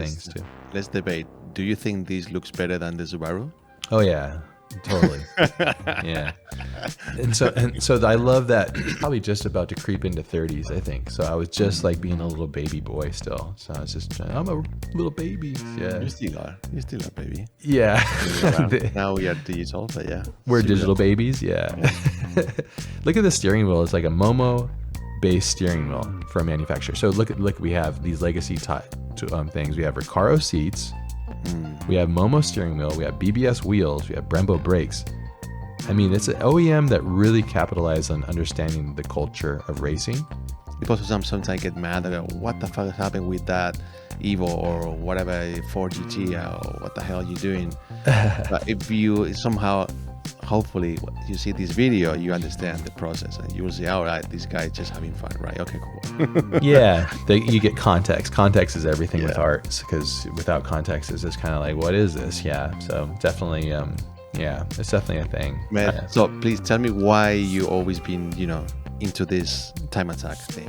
things too. Let's debate. Do you think this looks better than the Subaru? Oh yeah, totally. Yeah. And so I love that. Probably just about to creep into 30s, I think. So I was just like being a little baby boy still. So I was just, I'm a little baby. Yeah. You still are. You still are, baby. Yeah. Now we are digital, but yeah. We're digital babies. Yeah. Look at the steering wheel. It's like a Momo based steering wheel for a manufacturer. So look, we have these legacy things. We have Recaro seats. We have Momo steering wheel. We have BBS wheels. We have Brembo brakes. I mean, it's an OEM that really capitalized on understanding the culture of racing. People sometimes get mad and go, what the fuck is happening with that Evo or whatever, 4GT, or what the hell are you doing? But if you somehow, hopefully, you see this video, you understand the process and you will say, all right, this guy is just having fun, right? Okay, cool. Yeah, you get context. Context is everything with art, because without context, it's just kind of like, what is this? Yeah, so definitely, yeah, it's definitely a thing. Man, so please tell me why you always been, into this time attack thing.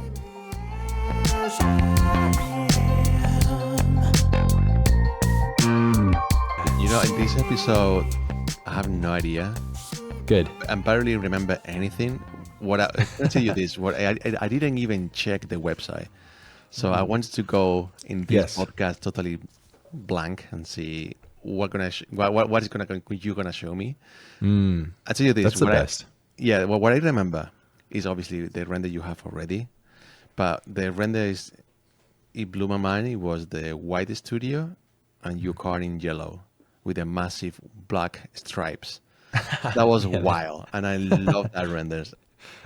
In this episode, I have no idea. Good. I barely remember anything. I'll tell you this. I didn't even check the website. So I wanted to go in this podcast totally blank and see what you're gonna show me. I tell you this. That's the best. What I remember is obviously the render you have already, but the render it blew my mind. It was the white studio and your car in yellow with the massive black stripes. That was wild, and I love that renders.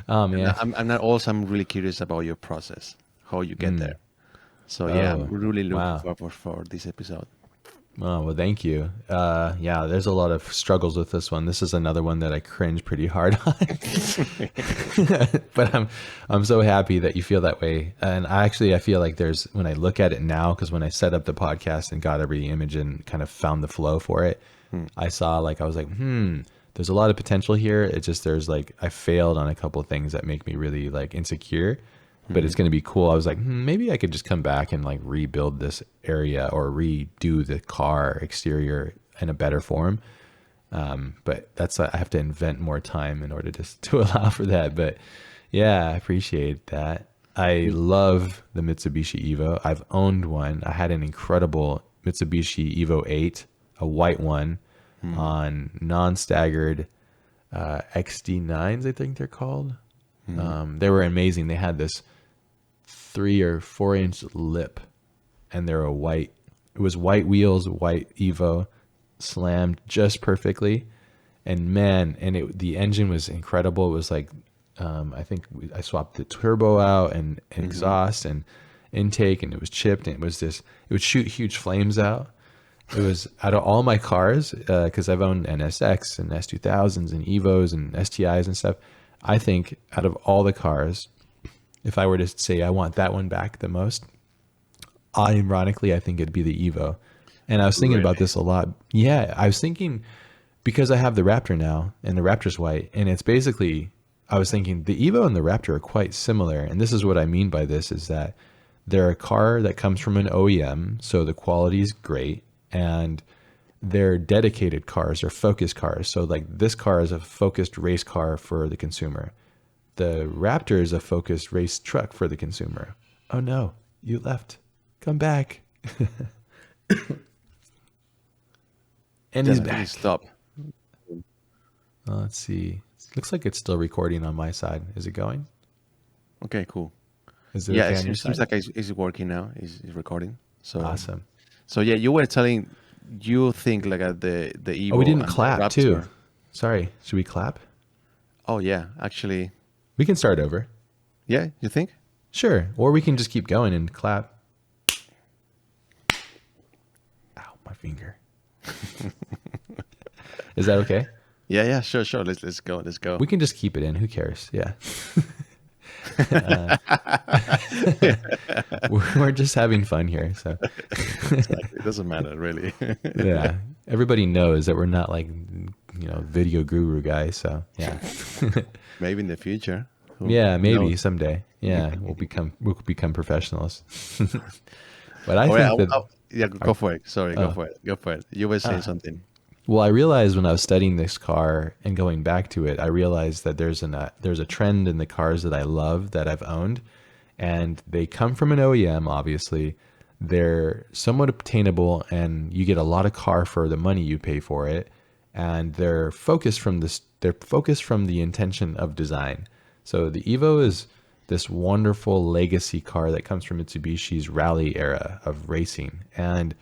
Oh man, I'm really curious about your process, how you get there. So I'm really looking forward for this episode. Oh, well, thank you. There's a lot of struggles with this one. This is another one that I cringe pretty hard on. But I'm so happy that you feel that way. And I feel like when I look at it now, because when I set up the podcast and got every image and kind of found the flow for it, I saw I was like, there's a lot of potential here. It's just I failed on a couple of things that make me really insecure. But it's going to be cool. I was like, maybe I could just come back and rebuild this area or redo the car exterior in a better form. But I have to invent more time in order to allow for that. But yeah, I appreciate that. I love the Mitsubishi Evo. I've owned one. I had an incredible Mitsubishi Evo 8, a white one on non-staggered XD9s, I think they're called. They were amazing. They had this 3 or 4 inch lip, and they're it was white wheels, white Evo, slammed just perfectly. And man, the engine was incredible. It was I think I swapped the turbo out and exhaust and intake, and it was chipped, and it would shoot huge flames out. It was out of all my cars, because I've owned NSX and S2000s and Evos and STIs and stuff. I think out of all the cars, if I were to say I want that one back the most, ironically, I think it'd be the Evo. And I was thinking about this a lot. Yeah, I was thinking, because I have the Raptor now, and the Raptor's white, and it's basically, I was thinking the Evo and the Raptor are quite similar. And this is what I mean by this, is that they're a car that comes from an OEM, so the quality is great, and they're dedicated cars or focused cars. So this car is a focused race car for the consumer. The Raptor is a focused race truck for the consumer. Oh no, you left. Come back. And he's back. Stop. Let's see. Looks like it's still recording on my side. Is it going? Okay, cool. Is it okay it on your seems side? like it's working now. It's recording. So Awesome. So you were telling, you think the Evo. Oh, we didn't and clap Raptor. too. Sorry. Should we clap? Oh yeah, actually. We can start over. Yeah, you think? Sure. Or we can just keep going and clap. Ow, my finger. Is that okay? Yeah, sure. Let's go. We can just keep it in. Who cares? Yeah. We're just having fun here. So Exactly. It doesn't matter really. yeah, everybody knows that we're not video guru guys. So yeah. Maybe in the future. Yeah, maybe someday. Yeah, we'll become professionals. But I think that Yeah, go for it. Sorry, go Oh. for it. Go for it. You were saying something. Well, I realized when I was studying this car and going back to it, I realized that there's a trend in the cars that I love that I've owned, and they come from an OEM. Obviously, they're somewhat obtainable, and you get a lot of car for the money you pay for it, and they're focused from this. They're focused from the intention of design. So the Evo is this wonderful legacy car that comes from Mitsubishi's rally era of racing, and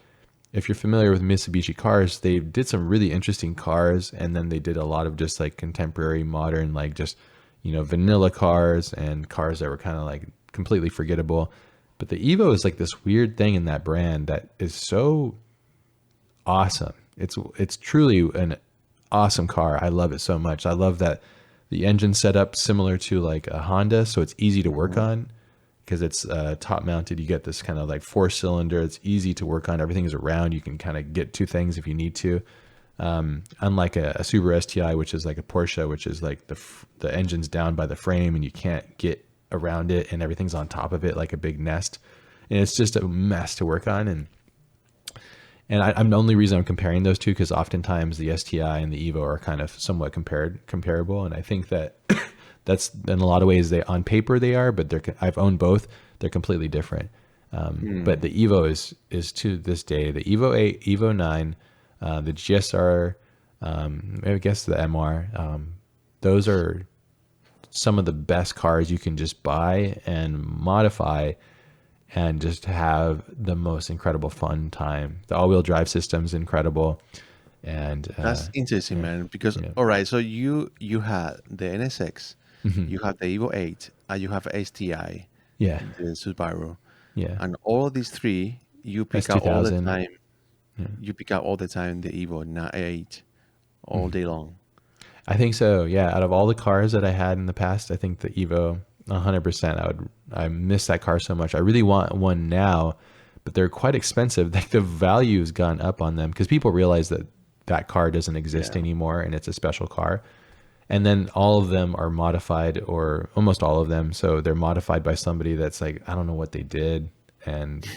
if you're familiar with Mitsubishi cars, they did some really interesting cars, and then they did a lot of just like contemporary, modern, like just, vanilla cars and cars that were kind of like completely forgettable. But the Evo is like this weird thing in that brand that is so awesome. It's truly an awesome car. I love it so much. I love that the engine setup similar to like a Honda, so it's easy to work on because it's top mounted. You get this kind of like 4-cylinder. It's easy to work on. Everything is around. You can kind of get two things if you need to. Unlike a Subaru STI, which is like a Porsche, which is like the engine's down by the frame and you can't get around it, and everything's on top of it like a big nest, and it's just a mess to work on. And I'm the only reason I'm comparing those two because oftentimes the STI and the Evo are kind of somewhat comparable, and I think that that's in a lot of ways on paper they are, but I've owned both. They're completely different. But the Evo is to this day the Evo 8, Evo 9, the GSR, I guess the MR. Those are some of the best cars you can just buy and modify and just have the most incredible fun time. The all-wheel drive system is incredible. And That's interesting, man. Because all right, so you had the NSX, you have the Evo 8, and you have STI, yeah, the Subaru, yeah, and all these three you pick out all the S2000. time. You pick out all the time the Evo 8 all day long. I think so. Yeah. Out of all the cars that I had in the past, I think the Evo 100%. I miss that car so much. I really want one now, but they're quite expensive. Like the value has gone up on them because people realize that car doesn't exist anymore and it's a special car. And then all of them are modified, or almost all of them. So they're modified by somebody that's like, I don't know what they did. And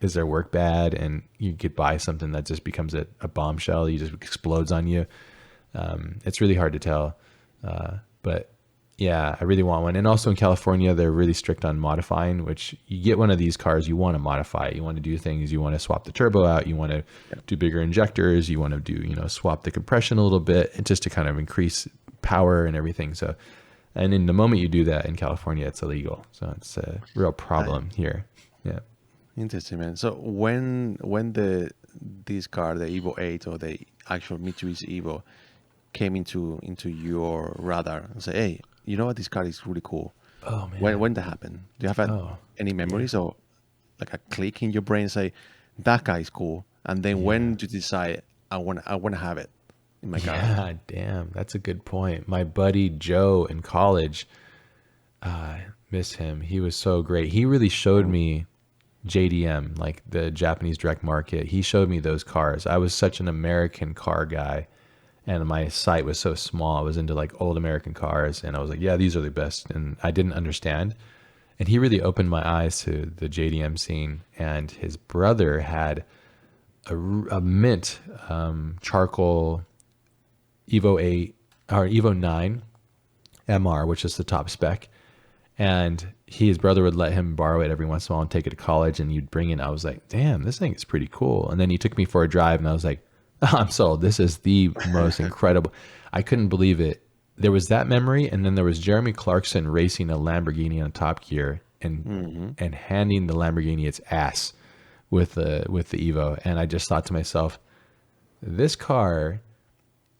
is their work bad? And you could buy something that just becomes a bombshell. You just explodes on you. It's really hard to tell. But yeah, I really want one. And also in California, they're really strict on modifying, which you get one of these cars, you want to modify it. You want to do things. You want to swap the turbo out. You want to do bigger injectors. You want to do, swap the compression a little bit just to kind of increase power and everything. So, and in the moment you do that in California, it's illegal. So it's a real problem here. Yeah. Interesting, man. So when this car, the Evo 8 or the actual Mitsubishi Evo, came into your radar and say, hey, you know what, this car is really cool. Oh man. When that happened? Do you have any memories or like a click in your brain say that guy is cool? And then when did you decide I want to have it in my car? Yeah, damn, that's a good point. My buddy Joe in college, miss him. He was so great. He really showed me JDM, like the Japanese direct market. He showed me those cars. I was such an American car guy, and my sight was so small. I was into like old American cars, and I was like, yeah, these are the best. And I didn't understand. And he really opened my eyes to the JDM scene. And his brother had a mint charcoal Evo 8 or Evo 9 MR, which is the top spec. And his brother would let him borrow it every once in a while and take it to college, and you'd bring it. I was like, damn, this thing is pretty cool. And then he took me for a drive, and I was like, I'm sold. This is the most incredible. I couldn't believe it. There was that memory, and then there was Jeremy Clarkson racing a Lamborghini on Top Gear and handing the Lamborghini its ass with the Evo. And I just thought to myself, this car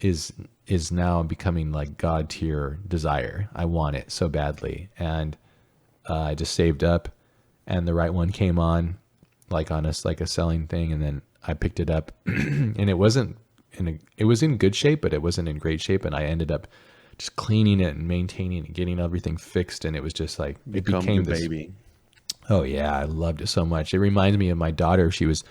is now becoming like God tier desire. I want it so badly. And I just saved up, and the right one came on, like on us, like a selling thing, and then I picked it up, and it was in good shape, but it wasn't in great shape. And I ended up just cleaning it and maintaining it, getting everything fixed. And it was just like, it became this baby. Oh yeah. I loved it so much. It reminds me of my daughter. She was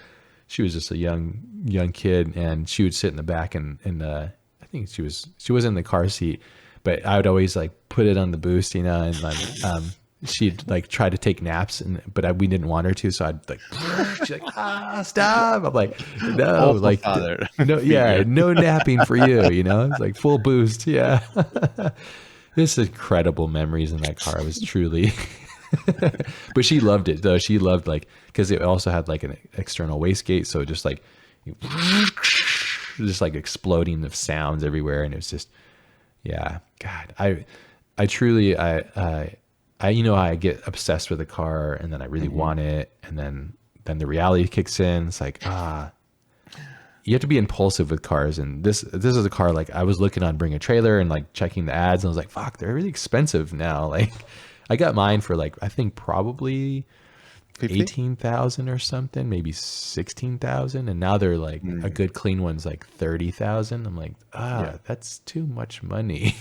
just a young kid, and she would sit in the back and I think she was in the car seat, but I would always like put it on the boost, and she'd like try to take naps, but we didn't want her to, so I'd like, she's like, stop. I'm like, no, Awful like, father no, yeah, figure. no napping for you, It's like full boost, yeah. This incredible memories in that car. It was truly, but she loved it though. She loved like because it also had like an external wastegate, so just like, just like exploding of sounds everywhere, and it was just, yeah, God, I truly, I get obsessed with a car, and then I really want it, and then the reality kicks in. It's like, you have to be impulsive with cars, and this is a car like I was looking on Bring a Trailer and like checking the ads, and I was like, fuck, they're really expensive now. Like, I got mine for like I think probably 50? 18,000 or something, maybe 16,000, and now they're like a good clean one's like 30,000. I'm like, that's too much money,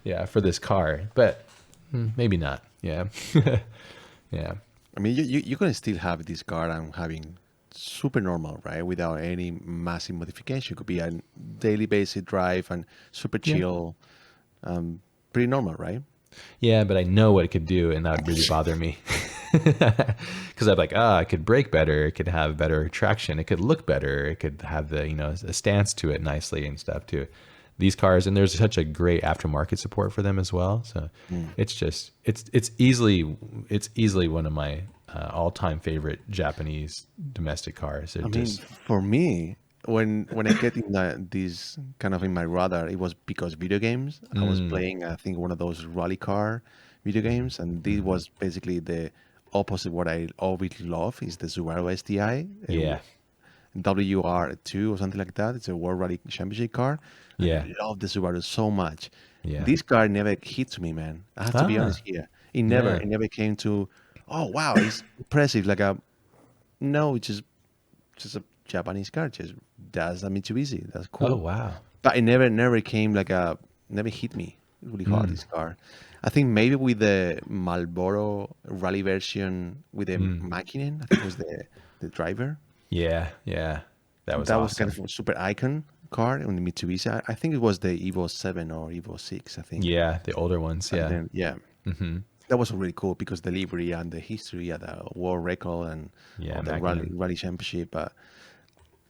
yeah, for this car, but maybe not, yeah, yeah, I mean, you can still have this car and having super normal, right? Without any massive modification. It could be a daily basic drive and super Yeah. chill, pretty normal, right? yeah. But I know what it could do, and that would really bother me. Because I'm like, it could brake better, it could have better traction, it could look better, it could have the a stance to it nicely and stuff too. These cars, and there's such a great aftermarket support for them as well. So it's just it's easily one of my all-time favorite Japanese domestic cars. They're I mean, just for me, when I get in this kind of in my radar, it was because video games. I was playing, I think, one of those rally car video games, and this was basically the opposite. What I always love is the Subaru STI. yeah, WR2 or something like that. It's a World Rally Championship car. And yeah, I love the Subaru so much. yeah. This car never hits me, man. I have to be honest here. It never came to, oh wow, it's impressive. Like no, it's just a Japanese car. Just does a Mitsubishi. That's cool. Oh wow, But it never came never hit me really hard, this car. I think maybe with the Marlboro rally version with the Makinen, I think was the driver. yeah, that was That was awesome. kind of a super icon car on the Mitsubishi. I think it was the Evo 7 or Evo 6, I think. Yeah, the older ones, And yeah. then, yeah. That was really cool because the livery and the history and the world record and Yeah, all the Magnum. rally championship. But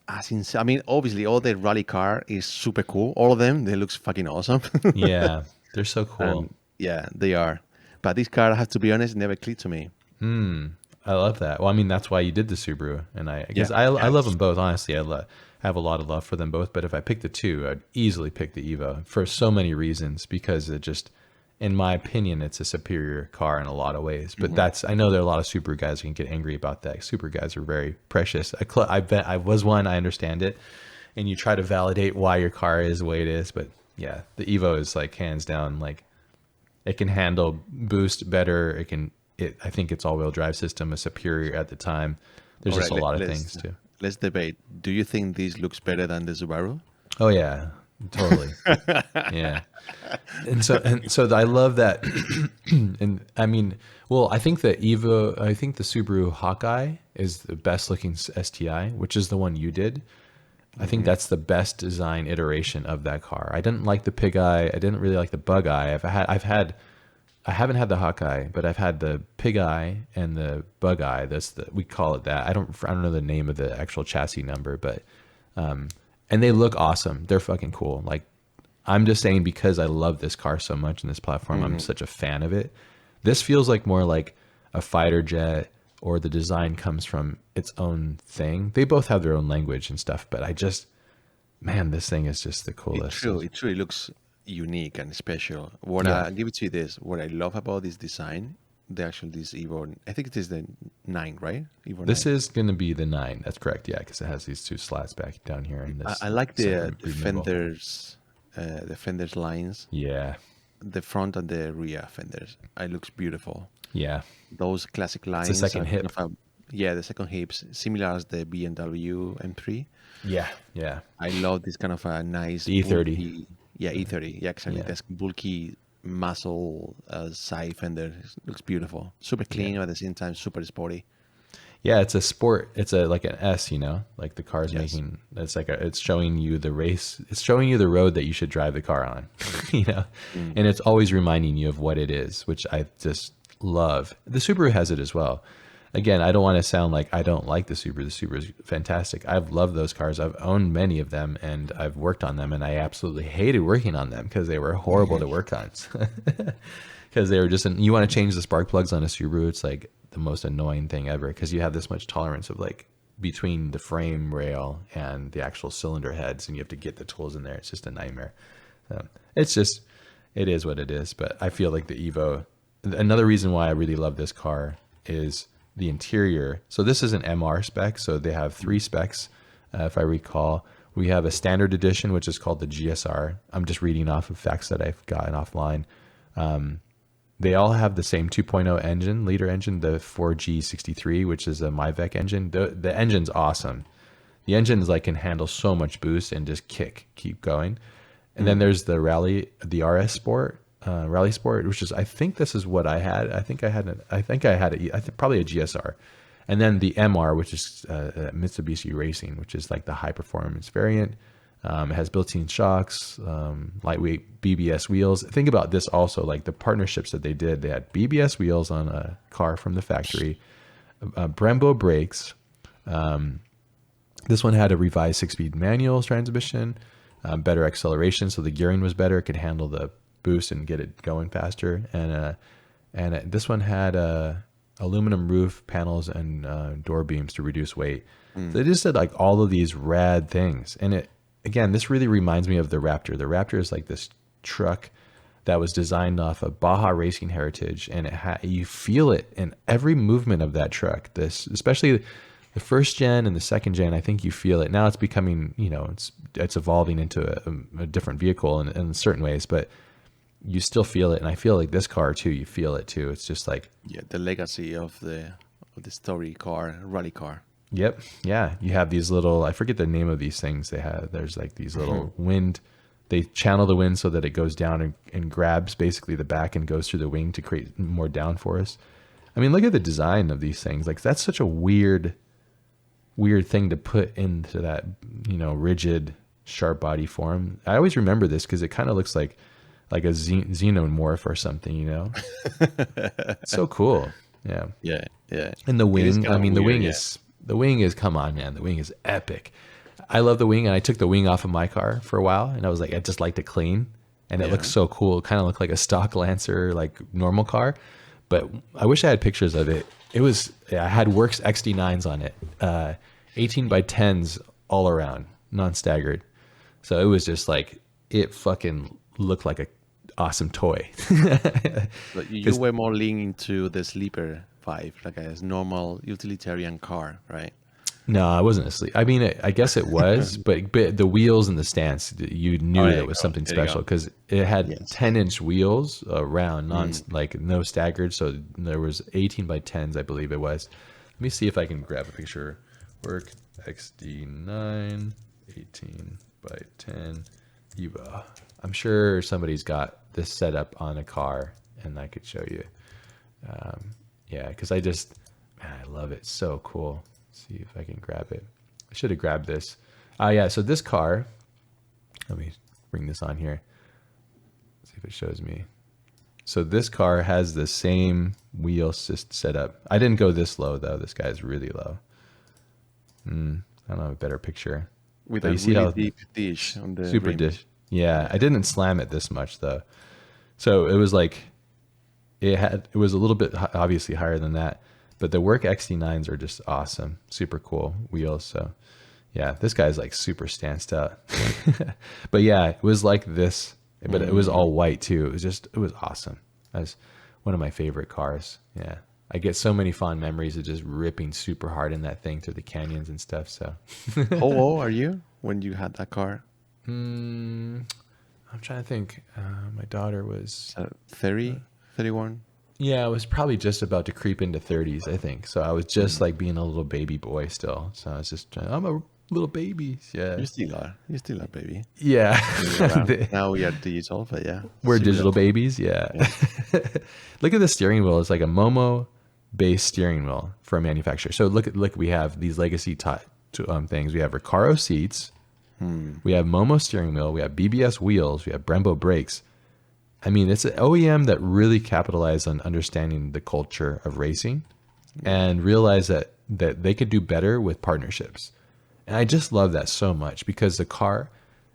I mean, obviously, all the rally car is super cool. All of them, they looks fucking awesome. Yeah, they're so cool. Yeah, they are. But this car, I have to be honest, never clicked to me. I love that. Well, I mean, that's why you did the Subaru, and I guess Yeah, I yeah. love them both. Honestly, I have a lot of love for them both. But if I pick the two, I'd easily pick the Evo for so many reasons. Because it just, in my opinion, it's a superior car in a lot of ways. But I know there are a lot of Subaru guys who can get angry about that. Subaru guys are very precious. I bet I was one. I understand it, and you try to validate why your car is the way it is. But yeah, the Evo is like hands down like. It can handle boost better. I think its all-wheel drive system is superior at the time. There's All just right, a lot of let's- things too. Let's debate. Do you think this looks better than the Subaru? Oh yeah, totally. Yeah. And so I love that. And I mean, well, I think the Subaru Hawkeye is the best looking STI, which is the one you did. I think that's the best design iteration of that car. I didn't like the Pig Eye. I didn't really like the Bug Eye. I haven't had the Hawkeye, but I've had the Pig Eye and the Bug Eye. We call it that. I don't know the name of the actual chassis number, but and they look awesome. They're fucking cool. Like, I'm just saying because I love this car so much and this platform, I'm such a fan of it. This feels like more like a fighter jet, or the design comes from its own thing. They both have their own language and stuff, but man, this thing is just the coolest. It truly looks unique and special. Yeah. I give it to you this. What I love about this design, this Evo, I think it is the 9, right? Evo This 9. is going to be the 9. That's correct. Yeah, because it has these two slats back down here. And this I like the separate removal. fenders lines, Yeah, the front and the rear fenders. It looks beautiful. yeah, Those classic lines. second and hip. the second hips, similar as the BMW M3. yeah, yeah. I love this kind of a nice The E30. bulky- E30. Yeah, exactly. Yeah. This bulky muscle side fender. Looks beautiful. Super clean, but at the same time super sporty. Yeah, it's a sport. It's like an S, like the car's Yes. making. It's showing you the race. It's showing you the road that you should drive the car on, and it's always reminding you of what it is, which love. The Subaru has it as well. Again, I don't want to sound like I don't like the Subaru. The Subaru is fantastic. I've loved those cars. I've owned many of them, and I've worked on them, and I absolutely hated working on them because they were horrible to work on. Because they were just, you want to change the spark plugs on a Subaru, it's like the most annoying thing ever because you have this much tolerance of like between the frame rail and the actual cylinder heads, and you have to get the tools in there. It's just a nightmare. So it's just, it is what it is. But I feel like the Evo, another reason why I really love this car is the interior. So this is an MR spec. So they have 3 specs, if I recall. We have a standard edition, which is called the GSR. I'm just reading off of facts that I've gotten offline. They all have the same 2.0 engine, liter engine, the 4G63, which is a Mivec engine. The engine's awesome. The engine is like can handle so much boost and just keep going. And then there's the RS Sport, Rally Sport, which is, I think this is what I had. I think I had probably a GSR. And then the MR, which is Mitsubishi Racing, which is like the high performance variant. It has built-in shocks, lightweight BBS wheels. Think about this also, like the partnerships that they did. They had BBS wheels on a car from the factory, Brembo brakes. This one had a revised 6-speed manual transmission, better acceleration, so the gearing was better. It could handle the boost and get it going faster. And this one had aluminum roof panels and door beams to reduce weight. So they just did like all of these rad things, and again, this really reminds me of the Raptor. The Raptor is like this truck that was designed off of Baja Racing heritage, and you feel it in every movement of that truck. Especially the first gen and the second gen, I think you feel it. Now it's becoming, it's evolving into a different vehicle in certain ways, but you still feel it. And I feel like this car too, you feel it too. It's just like the legacy of the story car, rally car. Yep. Yeah. You have these little, I forget the name of these things they have. There's like these little wind, they channel the wind so that it goes down and grabs basically the back and goes through the wing to create more downforce. I mean, look at the design of these things. Like that's such a weird thing to put into that, rigid, sharp body form. I always remember this because it kind of looks like a xenomorph or something, It's so cool. Yeah. Yeah. Yeah. And the wing, the wing is, come on, man. The wing is epic. I love the wing, and I took the wing off of my car for a while, and I was like, I just liked it clean, and it looks so cool. It kind of looked like a stock Lancer, like normal car, but I wish I had pictures of it. I had Works XD9s on it, 18 by 10s all around, non-staggered. So it was just like, it fucking looked like a awesome toy. But you were more leaning to the sleeper vibe, like a normal utilitarian car, right? No, I wasn't asleep. I mean, I guess it was, but the wheels and the stance, you knew that it was something special because it had 10-inch wheels around, like no staggered. So there was 18 by 10s, I believe it was. Let me see if I can grab a picture. Work XD9, 18 by 10 Evo. I'm sure somebody's got this set up on a car, and I could show you. Yeah, because I love it. So cool. Let's see if I can grab it. I should have grabbed this. Yeah, so this car, let me bring this on here. See if it shows me. So this car has the same wheel setup. I didn't go this low, though. This guy's really low. I don't have a better picture. With a really deep dish on the super rim. Dish. Yeah, I didn't slam it this much, though. So it was like, it was a little bit obviously higher than that, but the Work XD9s are just awesome, super cool wheels. So yeah, this guy's like super stanced out. But yeah, it was like this, but it was all white too. It was awesome. That was one of my favorite cars. Yeah, I get so many fond memories of just ripping super hard in that thing through the canyons and stuff. So how old are you when you had that car? I'm trying to think. My daughter was 30, 31. Yeah, I was probably just about to creep into 30s, I think. So I was just like being a little baby boy still. So I was just I'm a little baby. Yeah. You still are, baby. Yeah. Now we are digital, but yeah. We're digital babies. Yeah. Look at the steering wheel. It's like a Momo based steering wheel for a manufacturer. So look, we have these legacy things. We have Recaro seats. We have Momo steering wheel. We have BBS wheels. We have Brembo brakes. I mean, it's an OEM that really capitalized on understanding the culture of racing and realized that they could do better with partnerships. And I just love that so much because the car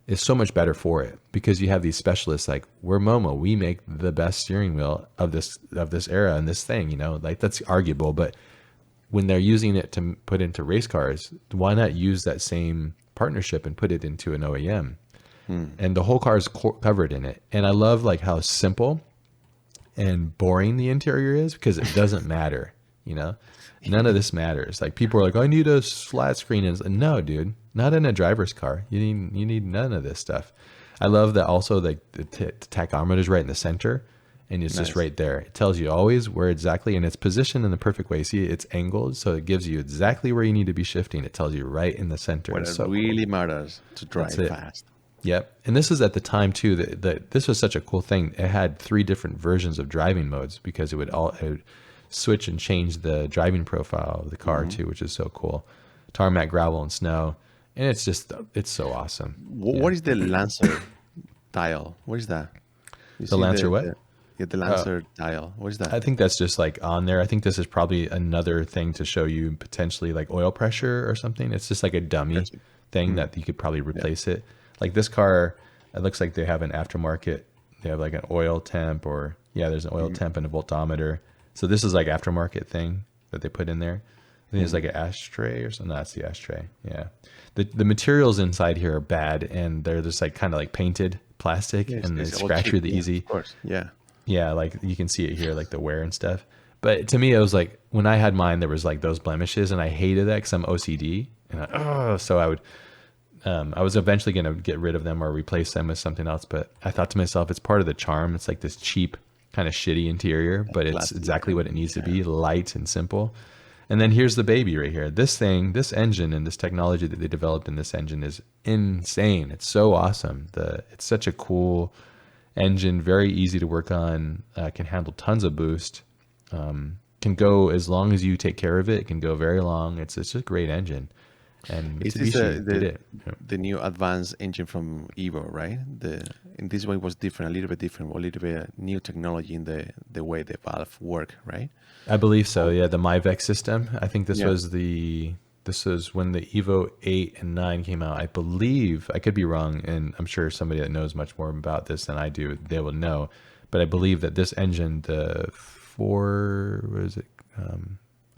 is so much better for it, because you have these specialists like, we're Momo, we make the best steering wheel of this era and this thing, you know, like that's arguable, but when they're using it to put into race cars, why not use that same partnership and put it into an OEM? And the whole car is covered in it. And I love like how simple and boring the interior is, because it doesn't matter, you know, none of this matters. Like people are like, I need a flat screen. And no, dude, not in a driver's car. You need none of this stuff. I love that also like the tachometer is right in the center, and it's just right there. It tells you always where exactly, and it's positioned in the perfect way. See, it's angled, so it gives you exactly where you need to be shifting. It tells you right in the center. When it really matters to drive fast. Yep. And this is at the time too, that this was such a cool thing. It had 3 different versions of driving modes, because it would switch and change the driving profile of the car too, which is so cool. Tarmac, gravel, and snow. And it's so awesome. What is the Lancer dial? What is that? The Lancer what? The Lancer dial. What is that? I think that's just like on there. I think this is probably another thing to show you potentially like oil pressure or something. It's just like a dummy thing that you could probably replace it. Like this car, it looks like they have an aftermarket. They have like an oil temp, or there's an oil temp and a voltometer. So this is like aftermarket thing that they put in there. I think it's like an ashtray or something. No, that's the ashtray. Yeah. The materials inside here are bad, and they're just like kind of like painted plastic, and they scratch really easy. Of course. Yeah. Yeah. Like you can see it here, like the wear and stuff. But to me, it was like when I had mine, there was like those blemishes, and I hated that because I'm OCD. And so I would, I was eventually going to get rid of them or replace them with something else. But I thought to myself, it's part of the charm. It's like this cheap, kind of shitty interior, but it's exactly what it needs to be, light and simple. And then here's the baby right here. This thing, this engine, and this technology that they developed in this engine is insane. It's so awesome. It's such a cool engine, very easy to work on, can handle tons of boost, can go as long as you take care of it. It can go very long. It's just a great engine. And Mitsubishi did it. The new advanced engine from Evo, right? In this one was different, a little bit different, a little bit new technology in the way the valve work, right? I believe so. Yeah, the MyVex system. I think this was when the Evo 8 and 9 came out. I believe, I could be wrong, and I'm sure somebody that knows much more about this than I do, they will know. But I believe that this engine, I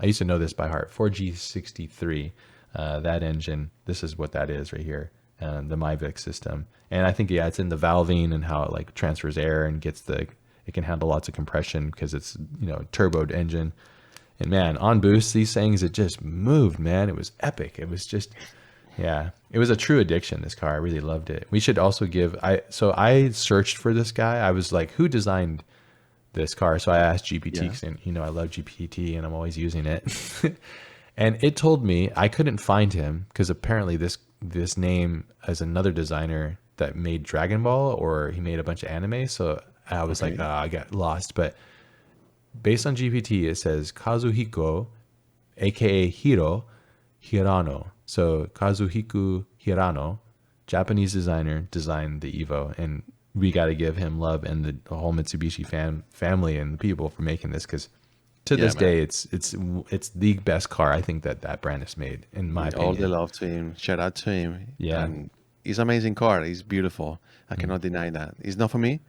used to know this by heart, 4G63. That engine, this is what that is right here, the MyVex system. And I think, it's in the valving and how it like transfers air and it can handle lots of compression because it's, a turboed engine. And man, on boost, these things, it just moved, man. It was epic. It was just, it was a true addiction, this car. I really loved it. We should also so I searched for this guy. I was like, who designed this car? So I asked GPT, and I love GPT and I'm always using it. And it told me I couldn't find him because apparently this name is another designer that made Dragon Ball, or he made a bunch of anime. So I was like, I got lost. But based on GPT, it says Kazuhiko, aka Hiro Hirano. So Kazuhiko Hirano, Japanese designer, designed the Evo, and we got to give him love and the whole Mitsubishi family and the people for making this, because to this day, it's the best car I think that brand has made, in my opinion. All the love to him. Shout out to him. Yeah. And it's an amazing car. It's beautiful. I cannot deny that. It's not for me.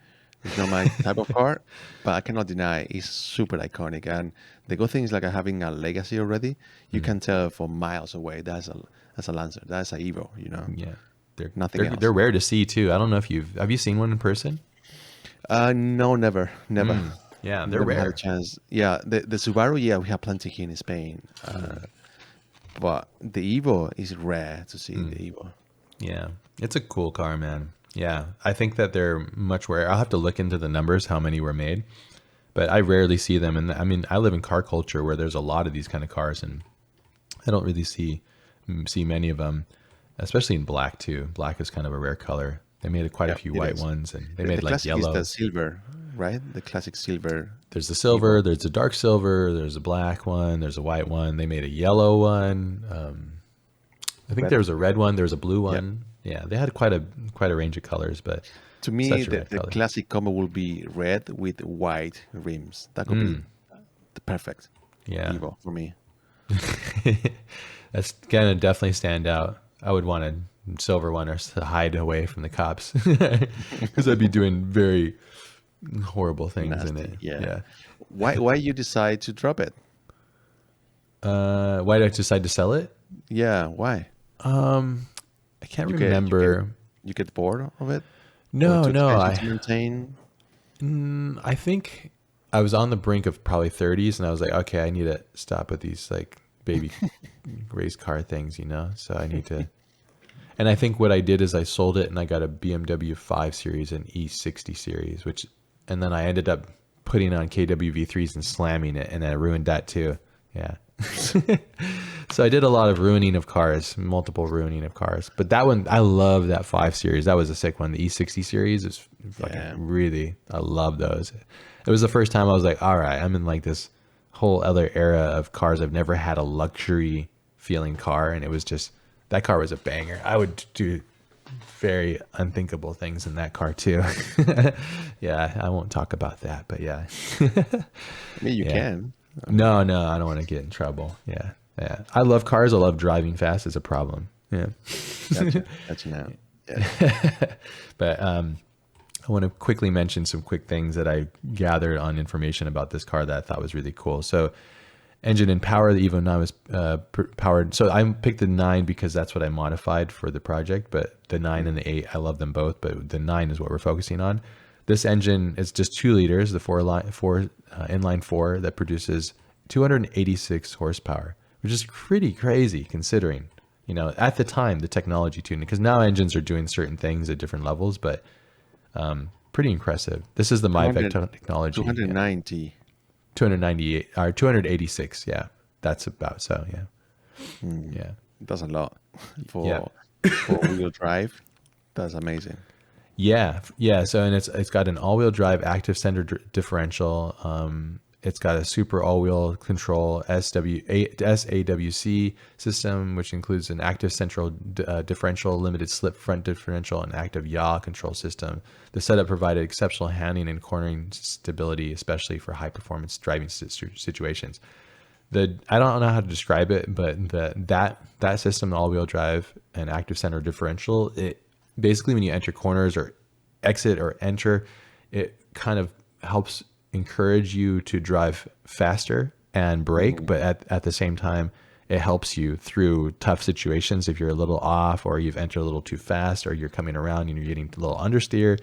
It's not my type of car, but I cannot deny it's super iconic. And the good thing is, like, having a legacy already, you can tell from miles away that's a Lancer. That's an Evo, Yeah. They're rare to see too. I don't know if have you seen one in person? No, never. Yeah, they're rare. Had a chance. Yeah, the Subaru, we have plenty here in Spain. But the Evo is rare to see, the Evo. Yeah, it's a cool car, man. Yeah, I think that they're much rare. I'll have to look into the numbers, how many were made. But I rarely see them. And I mean, I live in car culture where there's a lot of these kind of cars, and I don't really see many of them, especially in black too. Black is kind of a rare color. They made quite a few white ones, and they made like yellow. The silver, right? The classic silver. There's the silver, there's a dark silver, there's a black one, there's a white one. They made a yellow one. I think there was a red one, there was a blue one. Yeah, they had quite a range of colors, but To me, such a the, rad the color. classic combo will be red with white rims. That could be the perfect Yeah, Evo for me. that's gonna definitely stand out. I would want a silver one or to hide away from the cops because I'd be doing very horrible things in it. Nasty. Yeah. Yeah. Why you decide to drop it? Why did I decide to sell it? Yeah. Why? I can't You get you get remember. you get bored of it, or No, too no. expensive to maintain? I think I was on the brink of probably 30s, and I was like, okay, I need to stop with these like baby race car things, you know. So I need to. And I think what I did is I sold it, and I got a BMW 5 Series and E60 Series, and then I ended up putting on KWV3s and slamming it, and I ruined that too. Yeah. So I did a lot of ruining of cars, multiple ruining of cars. But that one, I love that 5 Series. That was a sick one. The E60 Series is fucking Yeah. really, I love those. It was the first time I was like, all right, I'm in like this whole other era of cars. I've never had a luxury feeling car. And it was just, that car was a banger. I would do very unthinkable things in that car too. Yeah, I won't talk about that, but yeah. I mean, you Yeah. can. No, no, I don't want to get in trouble. Yeah, yeah. I love cars. I love driving fast. Is a problem. Yeah, Gotcha now. Yeah. but I want to quickly mention some quick things that I gathered on information about this car that I thought was really cool. So, engine and power. The Evo 9 was powered. So I picked the 9 because that's what I modified for the project. But the 9 and the 8, I love them both. But the 9 is what we're focusing on. This engine is just 2 liters, the inline four that produces 286 horsepower, which is pretty crazy considering, you know, at the time the technology tuning. Because now engines are doing certain things at different levels, but pretty impressive. This is the MyVec 200 technology. 290. 298 or 286. Yeah, that's about so. Yeah, yeah. That's a lot for Yeah. four-wheel drive. That's amazing. Yeah, yeah. So and it's got an all-wheel drive active center differential. It's got a super all-wheel control SAWC system, which includes an active central differential, limited slip front differential, and active yaw control system. The setup provided exceptional handling and cornering stability, especially for high-performance driving situations. I don't know how to describe it, but that system, all-wheel drive and active center differential, it basically when you enter corners or exit or enter, it kind of helps encourage you to drive faster and brake, but at the same time, it helps you through tough situations. If you're a little off or you've entered a little too fast or you're coming around and you're getting a little understeer,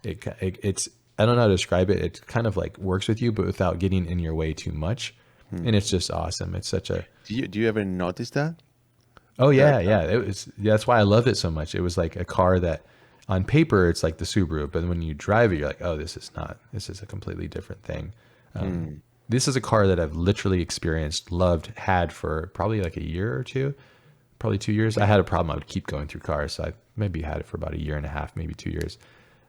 it's, I don't know how to describe it. It kind of like works with you, but without getting in your way too much. And it's just awesome. It's such a, Do you ever notice that? oh yeah, yeah. It was, yeah, that's why I loved it so much. It was like a car that on paper it's like the Subaru, but when you drive it, you're like, oh, this is a completely different thing. This is a car that I've literally experienced, loved, had for probably like a year or two, probably 2 years. I had a problem. I would keep going through cars. So I maybe had it for about a year and a half, maybe 2 years.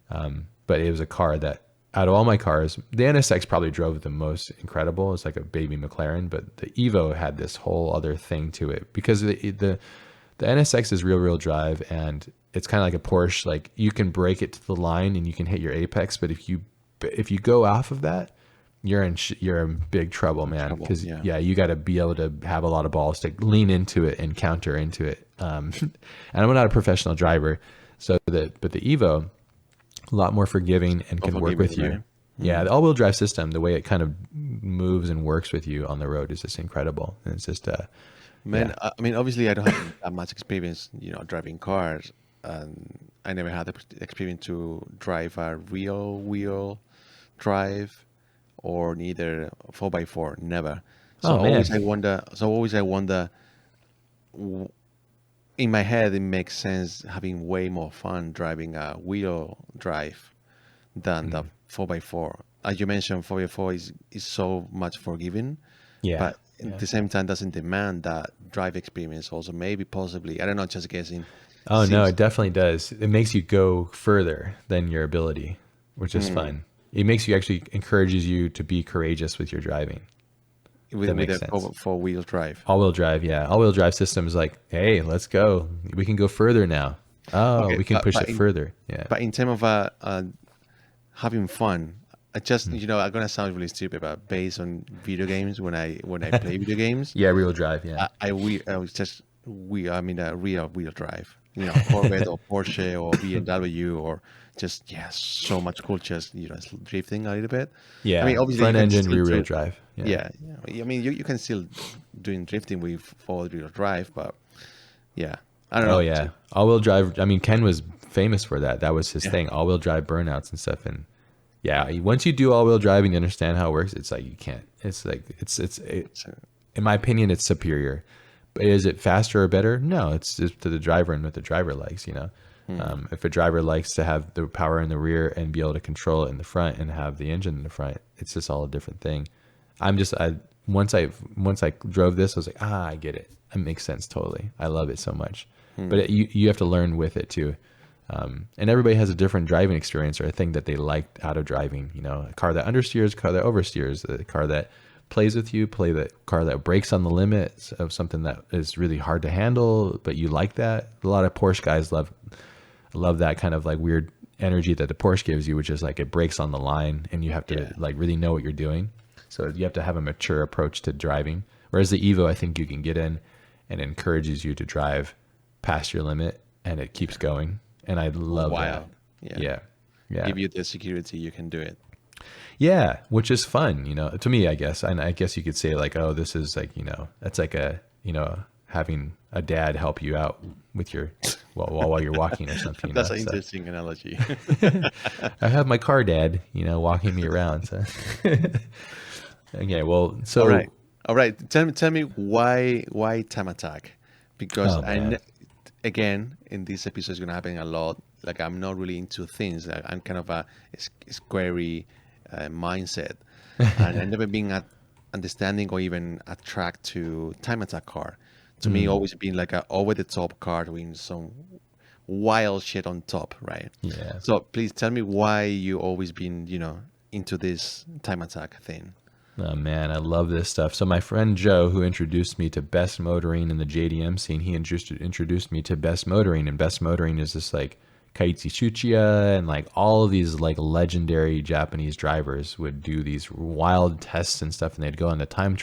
But it was a car that out of all my cars, the NSX probably drove the most incredible. It's like a baby McLaren, but the Evo had this whole other thing to it because the NSX is real drive and it's kind of like a Porsche. Like you can brake it to the line and you can hit your apex, but if you go off of that, you're in big trouble, man. Because yeah. you got to be able to have a lot of balls to lean into it and counter into it. And I'm not a professional driver, but the Evo, a lot more forgiving and can work with you. Right? Yeah, the all-wheel drive system, the way it kind of moves and works with you on the road is just incredible. And it's just Man, I mean, obviously, I don't have that much experience, driving cars, and I never had the experience to drive a real wheel drive or neither 4x4, never. So Oh, man. always I wonder. In my head, it makes sense having way more fun driving a wheel drive than the 4x4. As you mentioned, 4x4 is so much forgiving. Yeah. But at the same time doesn't demand that drive experience also. Maybe possibly, I don't know, just guessing. Oh no, it definitely does. It makes you go further than your ability, which is fun. It makes you actually encourages you to be courageous with your driving. with makes a sense. four-wheel drive. All-wheel drive, yeah. All-wheel drive system is like, hey, let's go. We can go further now. Oh, Okay, we can push it further. Yeah. but in terms of having fun, I just I'm gonna sound really stupid, but based on video games, when I play video games, Yeah, real drive. Yeah. I was just I mean a real drive, Corvette or Porsche or BMW or just so much cool, just drifting a little bit. I mean, Yeah. obviously you Front can engine, still rear do wheel it. drive. Yeah. Yeah. I mean, you can still doing drifting with four-wheel drive, but yeah, I don't Oh know. yeah. All wheel drive. I mean, Ken was famous for that. That was his Yeah. thing. All wheel drive burnouts and stuff. And yeah, once you do all wheel drive and you understand how it works, it's like you can't. It's like So, in my opinion, it's superior. But is it faster or better? No, it's just to the driver and what the driver likes. If a driver likes to have the power in the rear and be able to control it in the front and have the engine in the front, it's just all a different thing. Once I drove this, I was like, I get it. It makes sense totally. I love it so much. But you have to learn with it too. And everybody has a different driving experience or a thing that they like out of driving. A car that understeers, a car that oversteers, a car that plays with you, car that brakes on the limits of something that is really hard to handle, but you like that. A lot of Porsche guys love that kind of like weird energy that the Porsche gives you, which is like it brakes on the line and you have to like really know what you're doing. So you have to have a mature approach to driving. Whereas the Evo, I think you can get in and it encourages you to drive past your limit and it keeps going. And I love that. Yeah. Yeah. Give you the security, you can do it. Yeah, which is fun, to me, I guess. And I guess you could say like, oh, this is like, that's like having a dad help you out with your, while you're walking or something. That's an interesting analogy. I have my car dad, walking me around. So. Okay, well, so. All right. Tell me why Time Attack? Because again, in this episode, it's going to happen a lot. Like, I'm not really into things. Like, I'm kind of a squarey mindset. And I've never been understanding or even attract to Time Attack car. To me, always been like a over-the-top car with some wild shit on top, right? Yeah. So please tell me why you always been, into this Time Attack thing. Oh man, I love this stuff. So my friend Joe, who introduced me to Best Motoring in the JDM scene, he introduced me to Best Motoring, and Best Motoring is this like Keiichi Tsuchiya and like all of these like legendary Japanese drivers would do these wild tests and stuff, and they'd go on the time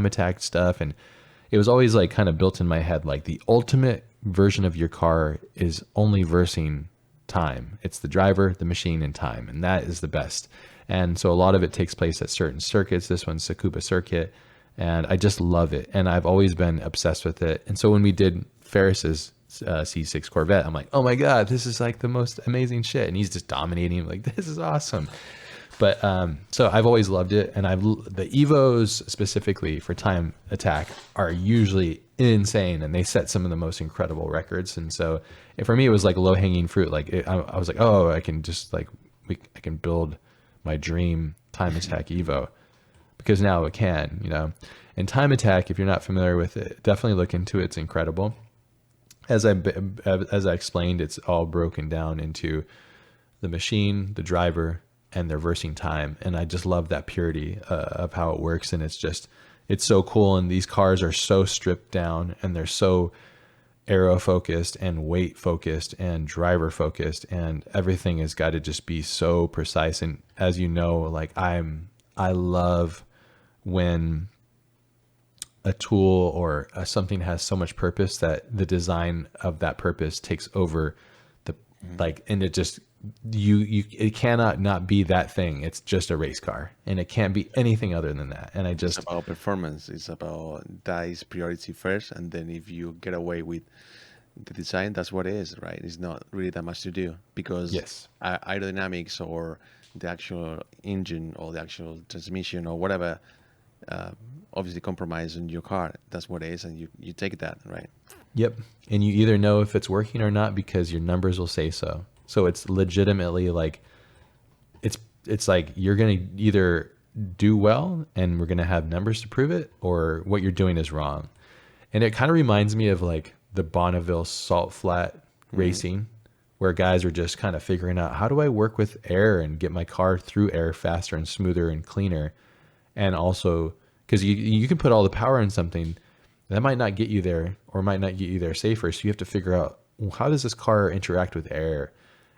attack stuff, and it was always like kind of built in my head like the ultimate version of your car is only versing time. It's the driver, the machine, and time, and that is the best. And so a lot of it takes place at certain circuits. This one's Tsukuba Circuit, and I just love it. And I've always been obsessed with it. And so when we did Ferris's C6 Corvette, I'm like, oh my God, this is like the most amazing shit. And he's just dominating. I'm like, this is awesome. But so I've always loved it. And the Evos specifically for time attack are usually insane, and they set some of the most incredible records. And so for me, it was like low hanging fruit. Like I was like, oh, I can just like, I can build my dream time attack Evo, because now it can, and time attack, if you're not familiar with it, definitely look into it. It's incredible. As I explained, it's all broken down into the machine, the driver, and their versing time. And I just love that purity of how it works. And it's so cool. And these cars are so stripped down, and they're so aero focused and weight focused and driver focused, and everything has got to just be so precise. And as you know, like I love when a tool or something has so much purpose that the design of that purpose takes over and it just it cannot not be that thing. It's just a race car, and it can't be anything other than that. And It's about performance. It's about that is priority first, and then if you get away with the design, that's what it is, right? It's not really that much to do, because aerodynamics or the actual engine or the actual transmission or whatever obviously compromise on your car. That's what it is, and you take that, right? Yep. And you either know if it's working or not because your numbers will say so. So it's legitimately like, it's like you're going to either do well and we're going to have numbers to prove it, or what you're doing is wrong. And it kind of reminds me of like the Bonneville salt flat racing, where guys are just kind of figuring out, how do I work with air and get my car through air faster and smoother and cleaner? And also, because you can put all the power in something that might not get you there or might not get you there safer. So you have to figure out how does this car interact with air,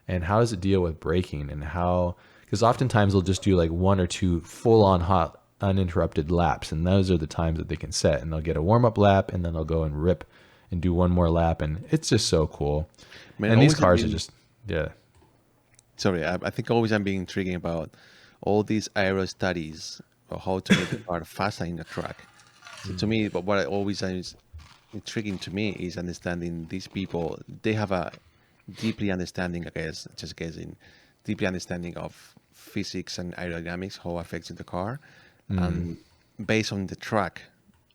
and how does it deal with braking, and how, because oftentimes they'll just do like one or two full on hot uninterrupted laps, and those are the times that they can set, and they'll get a warm up lap and then they'll go and rip and do one more lap, and it's just so cool. Man, And these always cars are been- just, yeah. Sorry, I think always I'm being intriguing about all these aero studies of how to make the car faster in the track. So to me, but what I always is intriguing to me is understanding these people. They have a deeply understanding, I guess, just guessing, deeply understanding of physics and aerodynamics, how it affects the car, and based on the track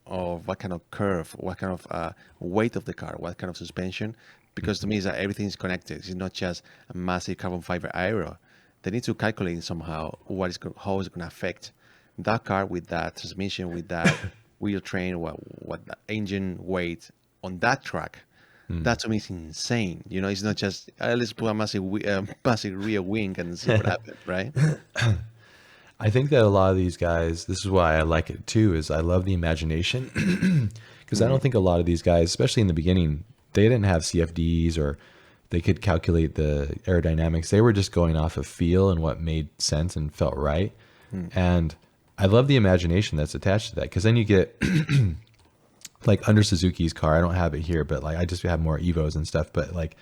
of what kind of curve, what kind of weight of the car, what kind of suspension. Because to me, is that everything is connected. It's not just a massive carbon fiber aero. They need to calculate somehow how it's going to affect that car with that transmission, with that wheel train, what the engine weight on that track. That to me is insane. You know, it's not just let's put a massive rear wing and see what happens, right? I think that a lot of these guys, this is why I like it too, is I love the imagination. Because I don't think a lot of these guys, especially in the beginning, they didn't have CFDs or they could calculate the aerodynamics. They were just going off of feel and what made sense and felt right. And I love the imagination that's attached to that, because then you get like under Suzuki's car. I don't have it here, but like I just have more Evos and stuff. But like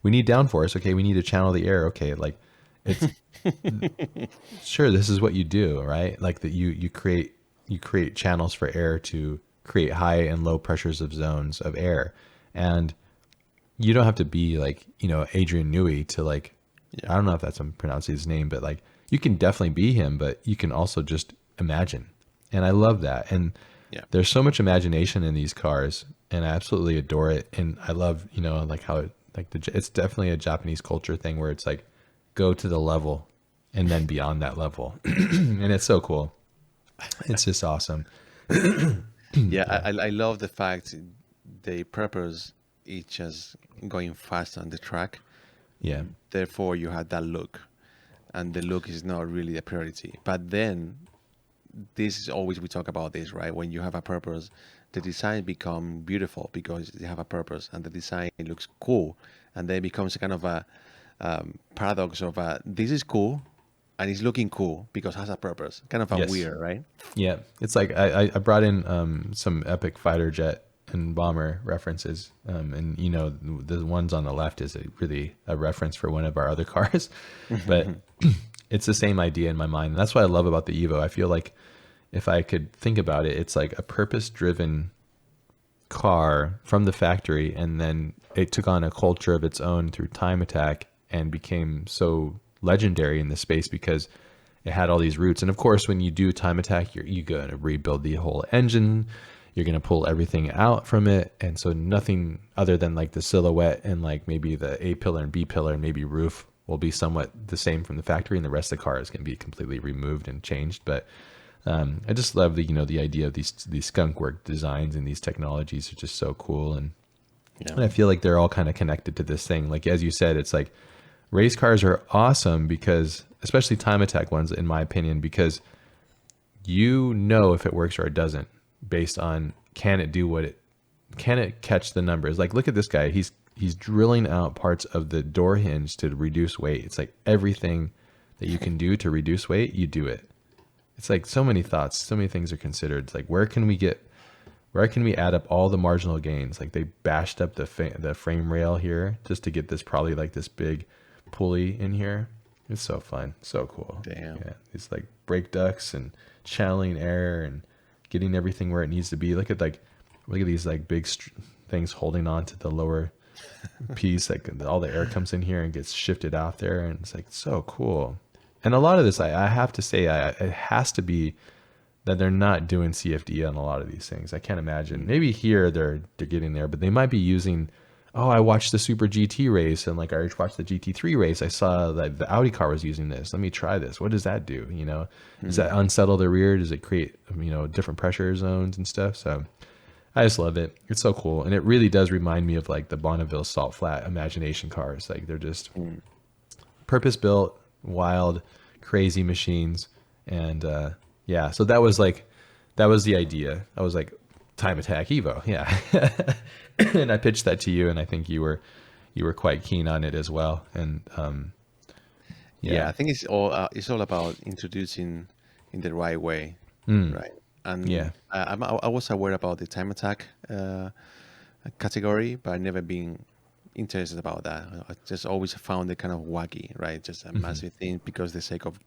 we need downforce. Okay, we need to channel the air. Okay, like it's sure, this is what you do, right? Like that you create channels for air to create high and low pressures of zones of air. And you don't have to be like, Adrian Newey to like, I don't know if that's how I'm pronouncing his name, but like you can definitely be him, but you can also just imagine. And I love that. And there's so much imagination in these cars, and I absolutely adore it. And I love, like how it's definitely a Japanese culture thing where it's like, go to the level and then beyond that level. And it's so cool. It's just awesome. I love the fact they purpose each as going fast on the track. Yeah. Therefore, you have that look, and the look is not really a priority. But then, this is always we talk about this, right? When you have a purpose, the design become beautiful because you have a purpose, and the design looks cool, and then it becomes a kind of a paradox of this is cool, and it's looking cool because it has a purpose. Kind of a weird, right? Yeah, it's like I brought in some epic fighter jet and bomber references, and the ones on the left is really a reference for one of our other cars, but it's the same idea in my mind. And that's what I love about the Evo. I feel like if I could think about it, it's like a purpose-driven car from the factory, and then it took on a culture of its own through Time Attack and became so legendary in the space because it had all these roots. And of course, when you do Time Attack, you're going to rebuild the whole engine. You're going to pull everything out from it. And so nothing other than like the silhouette and like maybe the A pillar and B pillar and maybe roof will be somewhat the same from the factory. And the rest of the car is going to be completely removed and changed. But I just love the idea of these skunk work designs, and these technologies are just so cool. And I feel like they're all kind of connected to this thing. Like, as you said, it's like race cars are awesome because, especially Time Attack ones, in my opinion, because if it works or it doesn't based on can it catch the numbers. Like, look at this guy. He's drilling out parts of the door hinge to reduce weight. It's like everything that you can do to reduce weight, you do it. It's like so many thoughts, so many things are considered. It's like, where can we add up all the marginal gains? Like, they bashed up the frame rail here just to get this, probably like this big pulley in here. It's so fun, so cool. Damn. Yeah, it's like brake ducts and channeling air and getting everything where it needs to be. Look at these like big things holding on to the lower piece. Like all the air comes in here and gets shifted out there, and it's like so cool. And a lot of this, I have to say, it has to be that they're not doing CFD on a lot of these things. I can't imagine. Maybe here they're getting there, but they might be using. Oh, I watched the Super GT race, and like I watched the GT3 race. I saw that the Audi car was using this. Let me try this. What does that do? Does that unsettle the rear? Does it create different pressure zones and stuff? So I just love it. It's so cool, and it really does remind me of like the Bonneville Salt Flat Imagination cars. Like, they're just purpose built, wild, crazy machines. And so that was the idea. I was like, Time Attack Evo, yeah. and I pitched that to you, and I think you were quite keen on it as well. And Yeah, I think it's all about introducing in the right way, right? And yeah, I was aware about the time attack category, but I never been interested about that. I just always found it kind of wacky, right? Just a massive thing because the sake of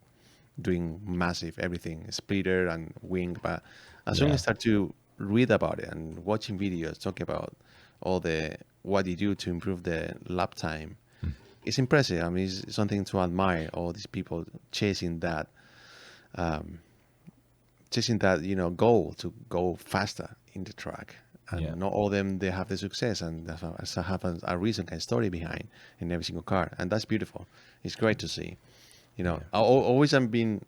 doing massive everything, splitter and wing. But as soon as I yeah, start to read about it and watching videos talking about all the what you do to improve the lap time, it's impressive. I mean, it's something to admire. All these people chasing that goal to go faster in the track, yeah, and not all of them they have the success, and that's have a reason and story behind in every single car, and that's beautiful. It's great to see. Always I'm being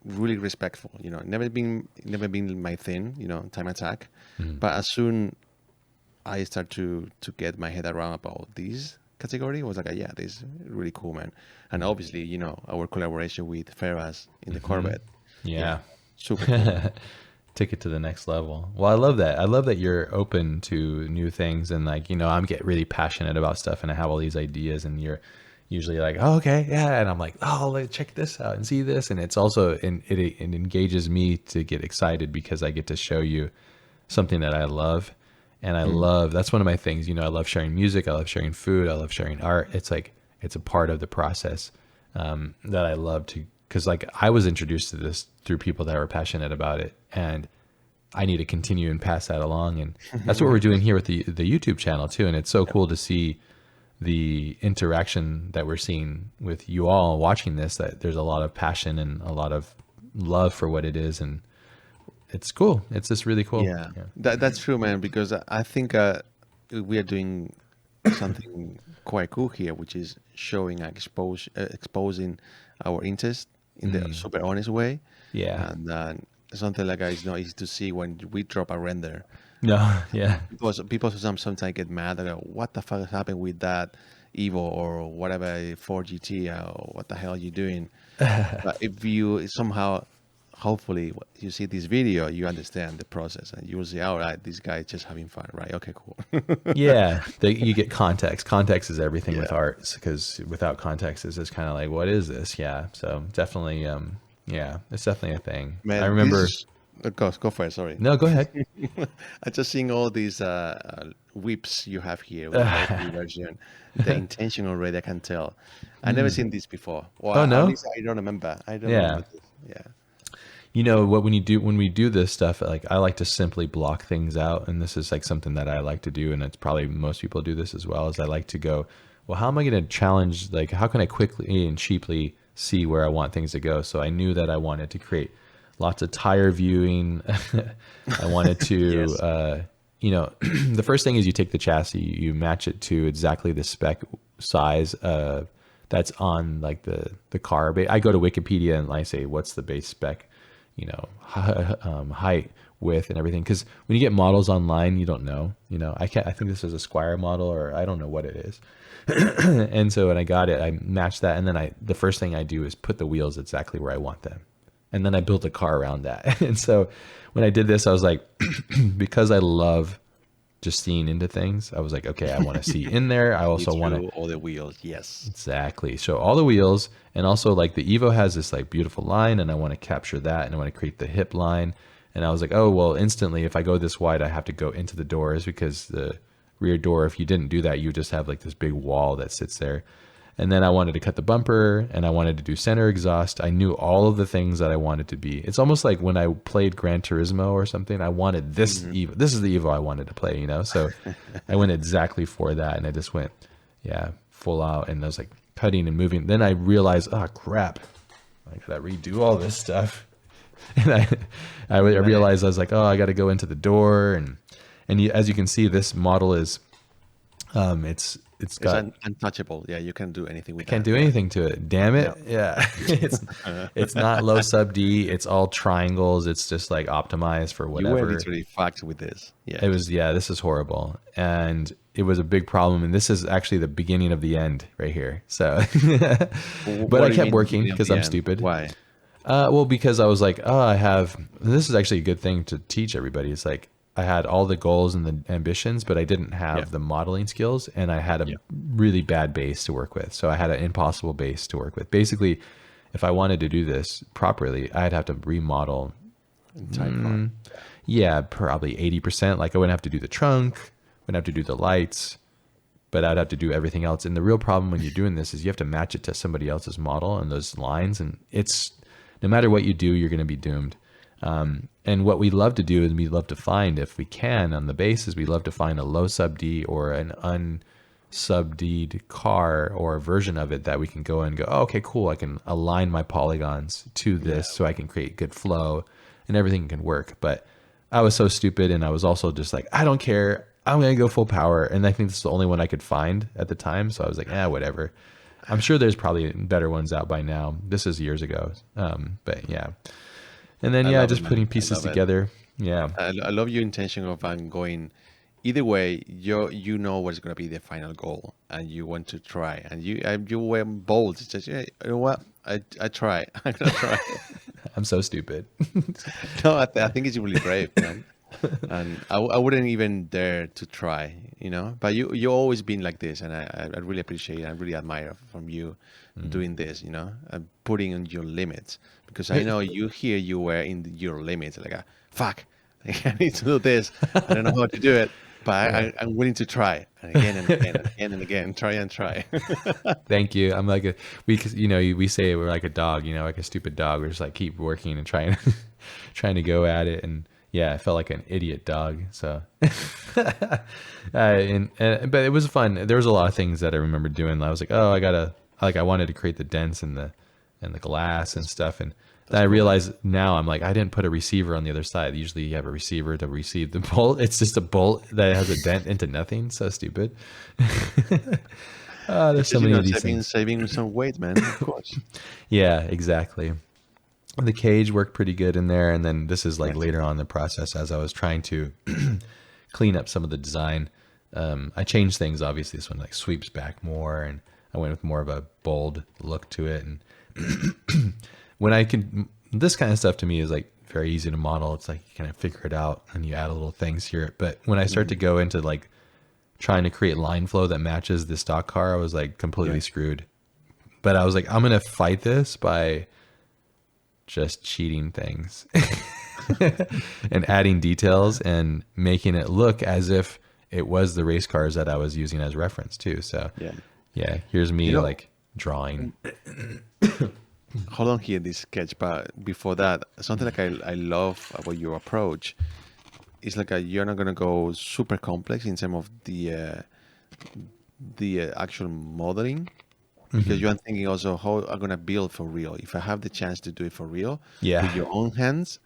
really respectful. Never been my thing. Time attack, but as soon I start to get my head around about this category, I was like, yeah, this is really cool, man. And obviously, our collaboration with Ferraz in the Corvette, yeah. super cool. Took it to the next level. Well, I love that. I love that you're open to new things, and like, I'm get really passionate about stuff, and I have all these ideas, and you're usually like, oh, okay, yeah, and I'm like, oh, check this out and see this, and it's also it engages me to get excited because I get to show you something that I love, and I love that's one of my things. I love sharing music, I love sharing food, I love sharing art. It's like it's a part of the process that I love to. Because like I was introduced to this through people that were passionate about it, and I need to continue and pass that along. And that's what we're doing here with the YouTube channel too. And it's so cool to see the interaction that we're seeing with you all watching this, that there's a lot of passion and a lot of love for what it is. And it's cool. It's just really cool. Yeah, that's true, man. Because I think we are doing something quite cool here, which is showing exposing our interest in the super honest way. Yeah. And something like that is not easy to see when we drop a render. No. Yeah. Because people sometimes get mad and go, what the fuck is happening with that Evo or whatever Ford GT? What the hell are you doing? But if you somehow, hopefully, you see this video, you understand the process, and you will see, all right, this guy is just having fun, right? Okay, cool. Yeah, you get context. Context is everything with art, because without context, it's just kind of like, what is this? Yeah, so definitely, yeah, it's definitely a thing. Man, I remember. Go for it. Sorry. No, go ahead. I just seeing all these whips you have here with the version. The intention already, I can tell. I never seen this before. Well, Oh, no? At least I don't remember. Yeah. This. Yeah. When we do this stuff, like I like to simply block things out, and this is like something that I like to do, and it's probably most people do this as well. Is I like to go, well, how am I going to challenge? Like, how can I quickly and cheaply see where I want things to go? So I knew that I wanted to create lots of tire viewing. I wanted to, the first thing is you take the chassis, you match it to exactly the spec size that's on like the car. I go to Wikipedia and I say, what's the base spec? Height, width, and everything. Because when you get models online, you don't know. I think this is a Squire model, or I don't know what it is. And so when I got it, I matched that, and then the first thing I do is put the wheels exactly where I want them, and then I built a car around that. And so when I did this, I was like, because I love just seeing into things, I was like, okay, I want to see in there. I also want to all the wheels. Yes, exactly. So all the wheels, and also like the Evo has this like beautiful line, and I want to capture that, and I want to create the hip line. And I was like, oh, well, instantly, if I go this wide, I have to go into the doors, because the rear door, if you didn't do that, you just have like this big wall that sits there. And then I wanted to cut the bumper, and I wanted to do center exhaust. I knew all of the things that I wanted to be. It's almost like when I played Gran Turismo or something, I wanted this Evo. This is the Evo I wanted to play, So I went exactly for that, and I just went, full out. And I was like cutting and moving. Then I realized, oh, crap. I gotta redo all this stuff. And I realized I was like, oh, I got to go into the door. And as you can see, this model is, it's got untouchable. Yeah, you can't do anything with it. Can't do anything to it. Damn it. Yeah. It's not low sub D. It's all triangles. It's just like optimized for whatever. You were literally fucked with this. Yeah. It was, this is horrible. And it was a big problem. And this is actually the beginning of the end right here. So, but I kept working because I'm stupid. Why? Well, because I was like, this is actually a good thing to teach everybody. It's like, I had all the goals and the ambitions, but I didn't have Yeah. the modeling skills, and I had a Yeah. really bad base to work with. So I had an impossible base to work with. Basically, if I wanted to do this properly, I'd have to remodel. Entire car. Yeah, probably 80%. Like I wouldn't have to do the trunk, wouldn't have to do the lights, but I'd have to do everything else. And the real problem when you're doing this is you have to match it to somebody else's model and those lines. And it's no matter what you do, you're going to be doomed. And what we love to do is we love to find, if we can, on the bases, we love to find a low sub D or an unsub D'd car or a version of it that we can go and go, oh, okay, cool. I can align my polygons to this so I can create good flow and everything can work. But I was so stupid, and I was also just like, I don't care. I'm going to go full power. And I think this is the only one I could find at the time. So I was like, whatever. I'm sure there's probably better ones out by now. This is years ago. But yeah. And then, love just it, man. putting I pieces love it. together. Yeah. I love your intention of going. Either way, you know what's gonna be the final goal, and you want to try, and you went bold. It's just, yeah, you know what? I try. I'm gonna try. I'm so stupid. No, I think it's really brave, man. And I wouldn't even dare to try, you know. But you always been like this, and I really appreciate it. I really admire from you doing this, you know, and putting on your limits. Because I know you were in your limits, like, fuck, I need to do this. I don't know how to do it, but I'm willing to try, and again and again and again and again, try and try. Thank you. I'm like we say we're like a dog, like a stupid dog. We're just like keep working and trying, trying to go at it. And yeah, I felt like an idiot dog. So, but it was fun. There was a lot of things that I remember doing. I was like, oh, I wanted to create the dents and the glass and stuff. And then I realized now I'm like, I didn't put a receiver on the other side. Usually you have a receiver to receive the bolt. It's just a bolt that has a dent into nothing. So stupid. There's so many of these things. Saving some weight, man. Of course. Yeah, exactly. The cage worked pretty good in there. And then this is like later on in the process as I was trying to clean up some of the design. I changed things. Obviously, this one like sweeps back more, and I went with more of a bold look to it. And this kind of stuff to me is like very easy to model. It's like you kind of figure it out and you add a little things here. But when I start to go into like trying to create line flow that matches the stock car, I was like completely screwed. But I was like, I'm going to fight this by just cheating things and adding details and making it look as if it was the race cars that I was using as reference too. So yeah, here's me like drawing. Hold on here, this sketch, but before that, something like I love about your approach is like you're not gonna go super complex in terms of the actual modeling, because you're thinking also how I'm gonna build for real. If I have the chance to do it for real with your own hands,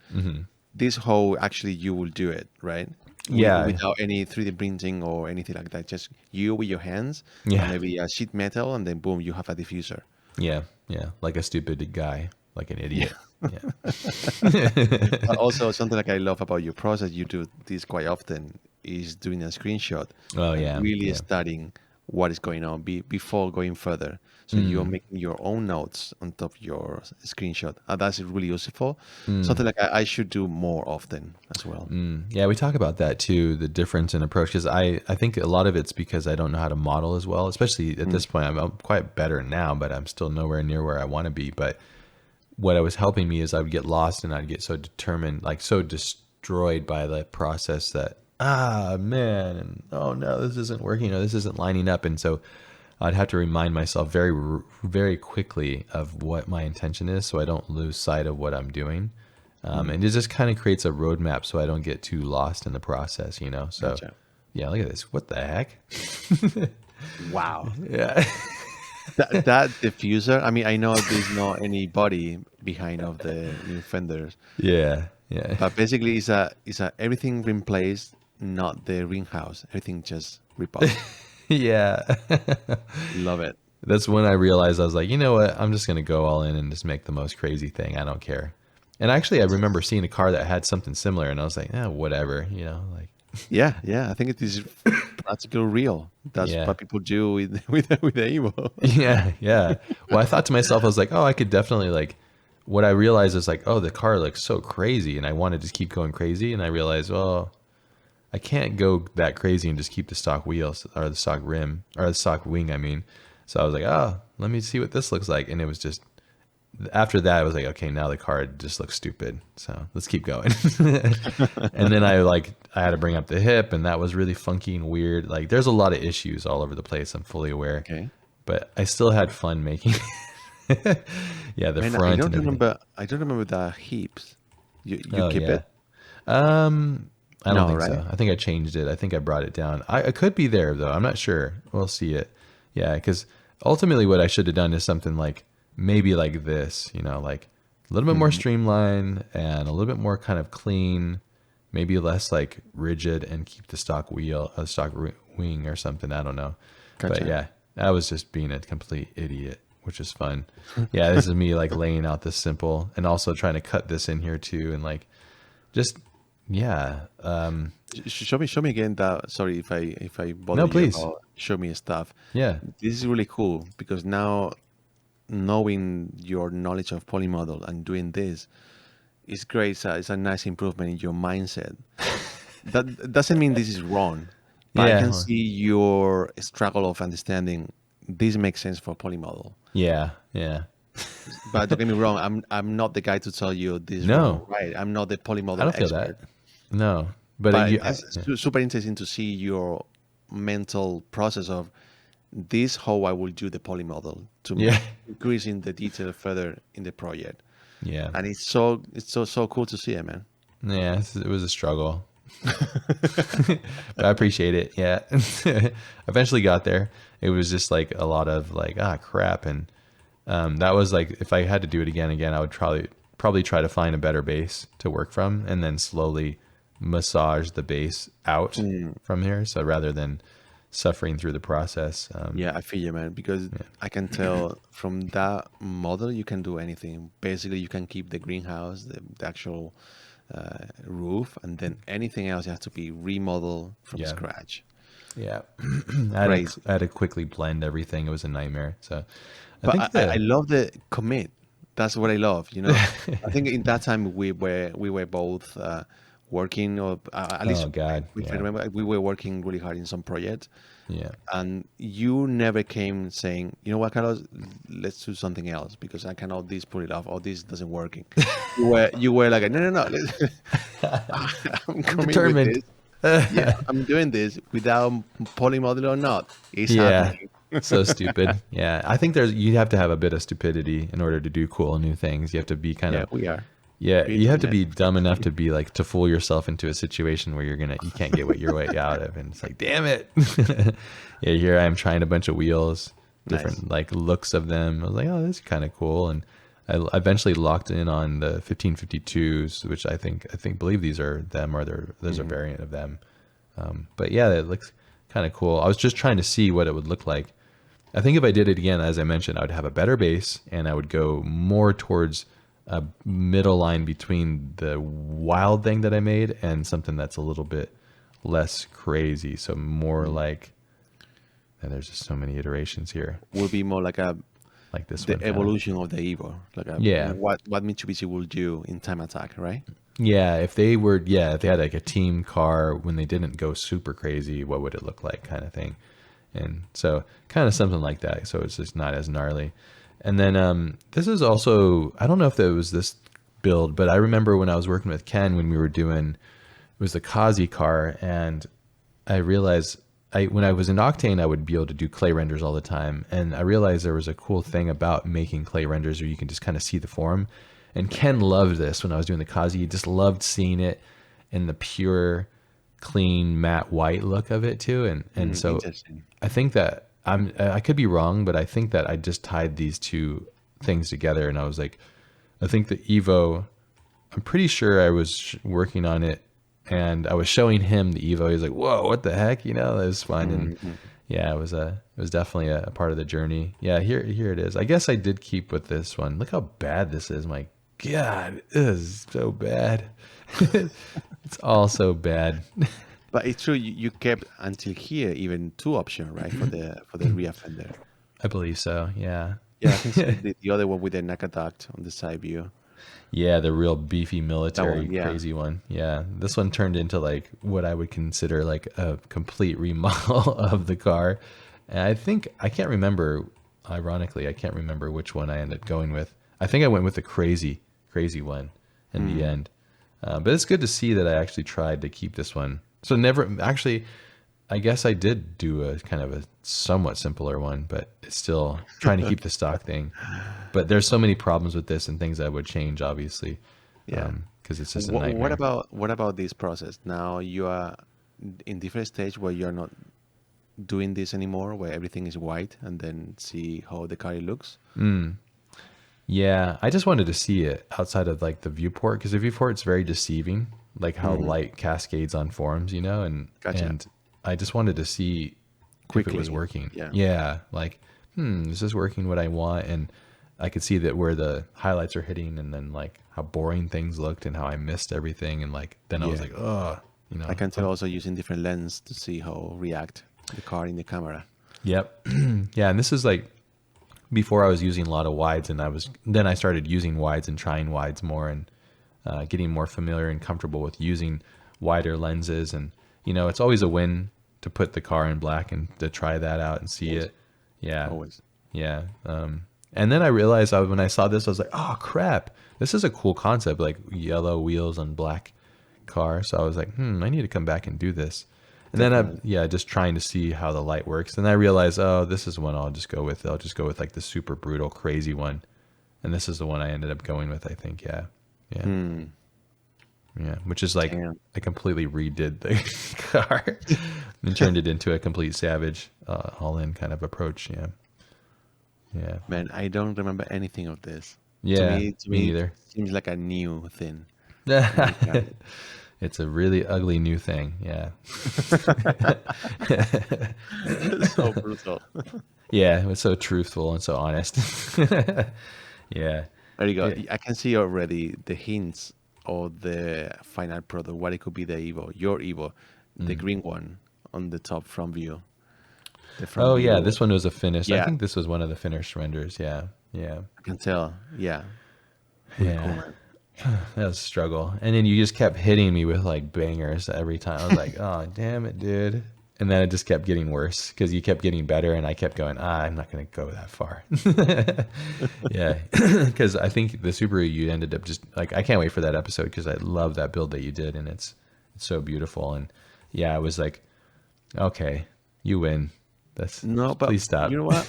this how actually you will do it, right? Without any 3D printing or anything like that, just you with your hands, and maybe a sheet metal, and then boom, you have a diffuser. Yeah, like a stupid guy, like an idiot. Yeah. But also something like I love about your process, you do this quite often, is doing a screenshot. Oh yeah. Really studying what is going on before going further. So you're making your own notes on top of your screenshot. That's really useful. Something like I should do more often as well. Yeah, we talk about that too, the difference in approach, because I think a lot of it's because I don't know how to model as well, especially at this point. I'm quite better now, but I'm still nowhere near where I want to be. But what was helping me is I would get lost and I'd get so determined, like so destroyed by the process that, man, and oh no, this isn't working, or this isn't lining up. And so I'd have to remind myself very, very quickly of what my intention is, so I don't lose sight of what I'm doing. And it just kind of creates a roadmap so I don't get too lost in the process, So, yeah, look at this. What the heck? Wow. Yeah. that diffuser. I mean, I know there's not any body behind of the new fenders. Yeah. But basically, it's a everything ring placed, not the ring house. Everything just rip off. Yeah. Love it. That's when I realized I was like, you know what? I'm just going to go all in and just make the most crazy thing. I don't care. And actually, I remember seeing a car that had something similar, and I was like, whatever, like. Yeah. I think it is practical real. That's what people do with the Evo. Yeah. Well, I thought to myself, I was like, I could definitely like. What I realized is like, the car looks so crazy, and I want to just keep going crazy. And I realized, I can't go that crazy and just keep the stock wheels or the stock rim or the stock wing. I mean, so I was like, oh, let me see what this looks like, and it was just after that I was like, okay, now the car just looks stupid, so let's keep going. And then I had to bring up the hip, and that was really funky and weird. Like there's a lot of issues all over the place. I'm fully aware, Okay. but I still had fun making. Yeah, the Man, front and everything. I don't remember the hips. You Oh keep yeah. it? I don't No, think right? so. I think I changed it. I think I brought it down. I could be there though. I'm not sure. We'll see it. Yeah, because ultimately what I should have done is something like maybe like this, like a little bit more Hmm. streamlined and a little bit more kind of clean, maybe less like rigid, and keep the stock wheel, wing or something. I don't know. But Gotcha. yeah, I was just being a complete idiot, which is fun. Yeah, this is me like laying out this simple and also trying to cut this in here too, and like just yeah. Show me again that. Sorry if I bother No, you please. about show me stuff. Yeah. This is really cool because now knowing your knowledge of polymodel and doing this is great. It's a nice improvement in your mindset. That doesn't mean this is wrong, but I can Yeah. see your struggle of understanding this makes sense for polymodel. Yeah. Yeah. But don't get me wrong, I'm not the guy to tell you this is wrong No, or right. I'm not the I polymodel don't feel expert. that. No, but But I, this is super interesting to see your mental process of this how I will do the polymodel to yeah. increase in the detail further in the project. Yeah. And it's so cool to see it, man. Yeah. It was a struggle, but I appreciate it. Yeah. Eventually got there. It was just like a lot of like, crap. And that was like, if I had to do it again, I would probably try to find a better base to work from and then slowly massage the base out from here. So rather than suffering through the process. Yeah, I feel you, man, because I can tell from that model you can do anything. Basically, you can keep the greenhouse, the actual roof, and then anything else you have to be remodeled from Yeah. scratch. Yeah. Crazy. I had to quickly blend everything. It was a nightmare. So I But think I love the commit. That's what I love. I think in that time we were both working, or at least oh God. if I Yeah. remember, we were working really hard in some projects, Yeah. and you never came saying, you know what, Carlos, let's do something else because I cannot this put it off or this doesn't working. You were like, no, no, no, I'm I'm coming with determined. this. Yeah, I'm doing this without polymodel or not. It's Yeah. happening. So stupid. Yeah. I think you have to have a bit of stupidity in order to do cool new things. You have to be kind Yeah, of, we are. yeah, Bit you have on to it. be dumb enough to be like, to fool yourself into a situation where you can't get what your way out of. And it's like, damn it. Yeah. Here I am trying a bunch of wheels, Nice. different like looks of them. I was like, oh, this is kind of cool. And I eventually locked in on the 1552s, which I believe these are them, or there's a variant of them. But yeah, it looks kind of cool. I was just trying to see what it would look like. I think if I did it again, as I mentioned, I would have a better base and I would go more towards a middle line between the wild thing that I made and something that's a little bit less crazy. So more like, and there's just so many iterations here, Will be more like like this the one kind of. evolution of the Evo, like Yeah. what Mitsubishi will do in time attack, right? Yeah. If they had like a team car when they didn't go super crazy, what would it look like kind of thing? And so kind of something like that. So it's just not as gnarly. And then this is also, I don't know if that was this build, but I remember when I was working with Ken when we were doing, it was the Kazi car. And I realized when I was in Octane, I would be able to do clay renders all the time. And I realized there was a cool thing about making clay renders where you can just kind of see the form. And Ken loved this when I was doing the Kazi. He just loved seeing it in the pure, clean, matte white look of it too. And so Interesting. I think that I could be wrong, but I think that I just tied these two things together, and I was like, I think the Evo, I'm pretty sure I was working on it, and I was showing him the Evo. He's like, "Whoa, what the heck?" That was fun, and yeah, it was definitely a part of the journey. Yeah, here it is. I guess I did keep with this one. Look how bad this is. My God, it is so bad. It's all so bad. But it's true you kept until here even two options, right, for the rear fender. I believe so. Yeah. Yeah, I can see the other one with the NACA duct on the side view. Yeah, the real beefy That military one, yeah. crazy one. Yeah. This one turned into like what I would consider like a complete remodel of the car. And I think I can't remember, ironically, I can't remember which one I ended up going with. I think I went with the crazy one in the end. But it's good to see that I actually tried to keep this one. So never actually, I guess I did do a kind of a somewhat simpler one, but it's still trying to keep the stock thing. But there's so many problems with this and things I would change, obviously, Yeah. because it's just a What nightmare. about this process? Now you are in different stage where you're not doing this anymore, where everything is white, and then see how the car looks. Yeah, I just wanted to see it outside of like the viewport because the viewport's very deceiving, like how light cascades on forms, Gotcha. and I just wanted to see if it was Quickly. working. Yeah. Yeah, like, is this working what I want? And I could see that where the highlights are hitting and then like how boring things looked and how I missed everything. And like, then I was Yeah. like, oh, I can tell also using different lens to see how react the car in the camera. yep. Yeah. And this is like before I was using a lot of wides and then I started using wides and trying wides more and getting more familiar and comfortable with using wider lenses. And, it's always a win to put the car in black and to try that out and see Always. it. Yeah. Always. Yeah. And then I realized when I saw this, I was like, oh crap, this is a cool concept, like yellow wheels on black car. So I was like, I need to come back and do this. And then Definitely. just trying to see how the light works. And I realized, oh, this is one I'll just go with. I'll just go with like the super brutal, crazy one. And this is the one I ended up going with, I think. Yeah. Yeah. Hmm. Yeah. Which is like, Damn. I completely redid the car and turned it into a complete savage, all in kind of approach. Yeah. Yeah. Man, I don't remember anything of this. Yeah. To Me me, it neither. seems like a new thing. New car. It's a really ugly new thing. Yeah. So brutal. Yeah. It was so truthful and so honest. Yeah. There you go. Yeah. I can see already the hints of the final product, what it could be the Evo, your Evo, the green one on the top front view. The front Oh, yeah. view. This one was a finished. I Yeah, think this was one of the finished renders. Yeah. Yeah. I can tell. Yeah. Really cool, Yeah. man. That was a struggle. And then you just kept hitting me with like bangers every time. I was like, oh, damn it, dude. And then it just kept getting worse because you kept getting better. And I kept going, I'm not going to go that far. Yeah. Because I think the Subaru, you ended up just like, I can't wait for that episode because I love that build that you did. And it's so beautiful. And yeah, I was like, okay, you win. No, but Please stop. you know what?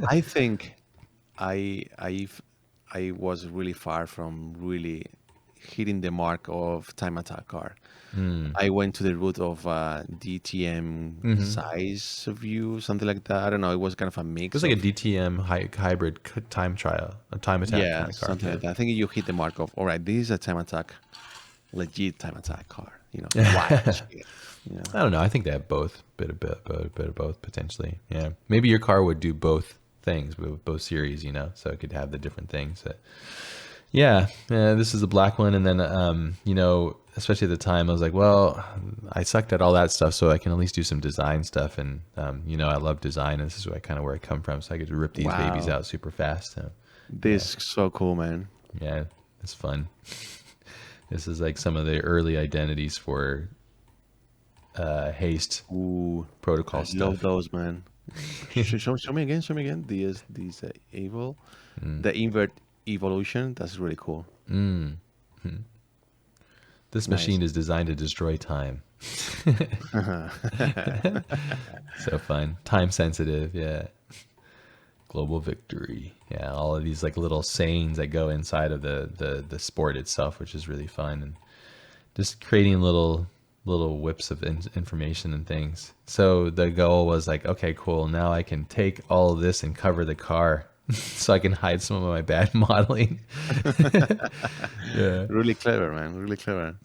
I think I was really far from really hitting the mark of time attack car. I went to the route of DTM size view, something like that. I don't know. It was kind of a It mix was like a of DTM hybrid time trial, a time attack yeah, kind of car. something Yeah. like that. I think you hit the mark of all right. This is a time attack, legit time attack car. Wild shit. I don't know. I think they have both, bit of both potentially. Yeah, maybe your car would do both things with both series, so it could have the different things. Yeah, this is the black one, and then especially at the time, I was like, well, I sucked at all that stuff, so I can at least do some design stuff, and I love design, and this is where I come from, so I could rip these babies Wow, out super fast. So, this is so cool, man. yeah, it's fun. This is like some of the early identities for haste Ooh, protocol I love stuff. those, man. Show me again. Show me again. These evil, the invert evolution. That's really cool. This Nice. machine is designed to destroy time. So fun. Time sensitive, yeah. Global victory. Yeah, all of these like little sayings that go inside of the sport itself, which is really fun. And just creating little whips of information and things. So the goal was like, okay, cool. Now I can take all of this and cover the car so I can hide some of my bad modeling. Yeah. Really clever, man. Really clever.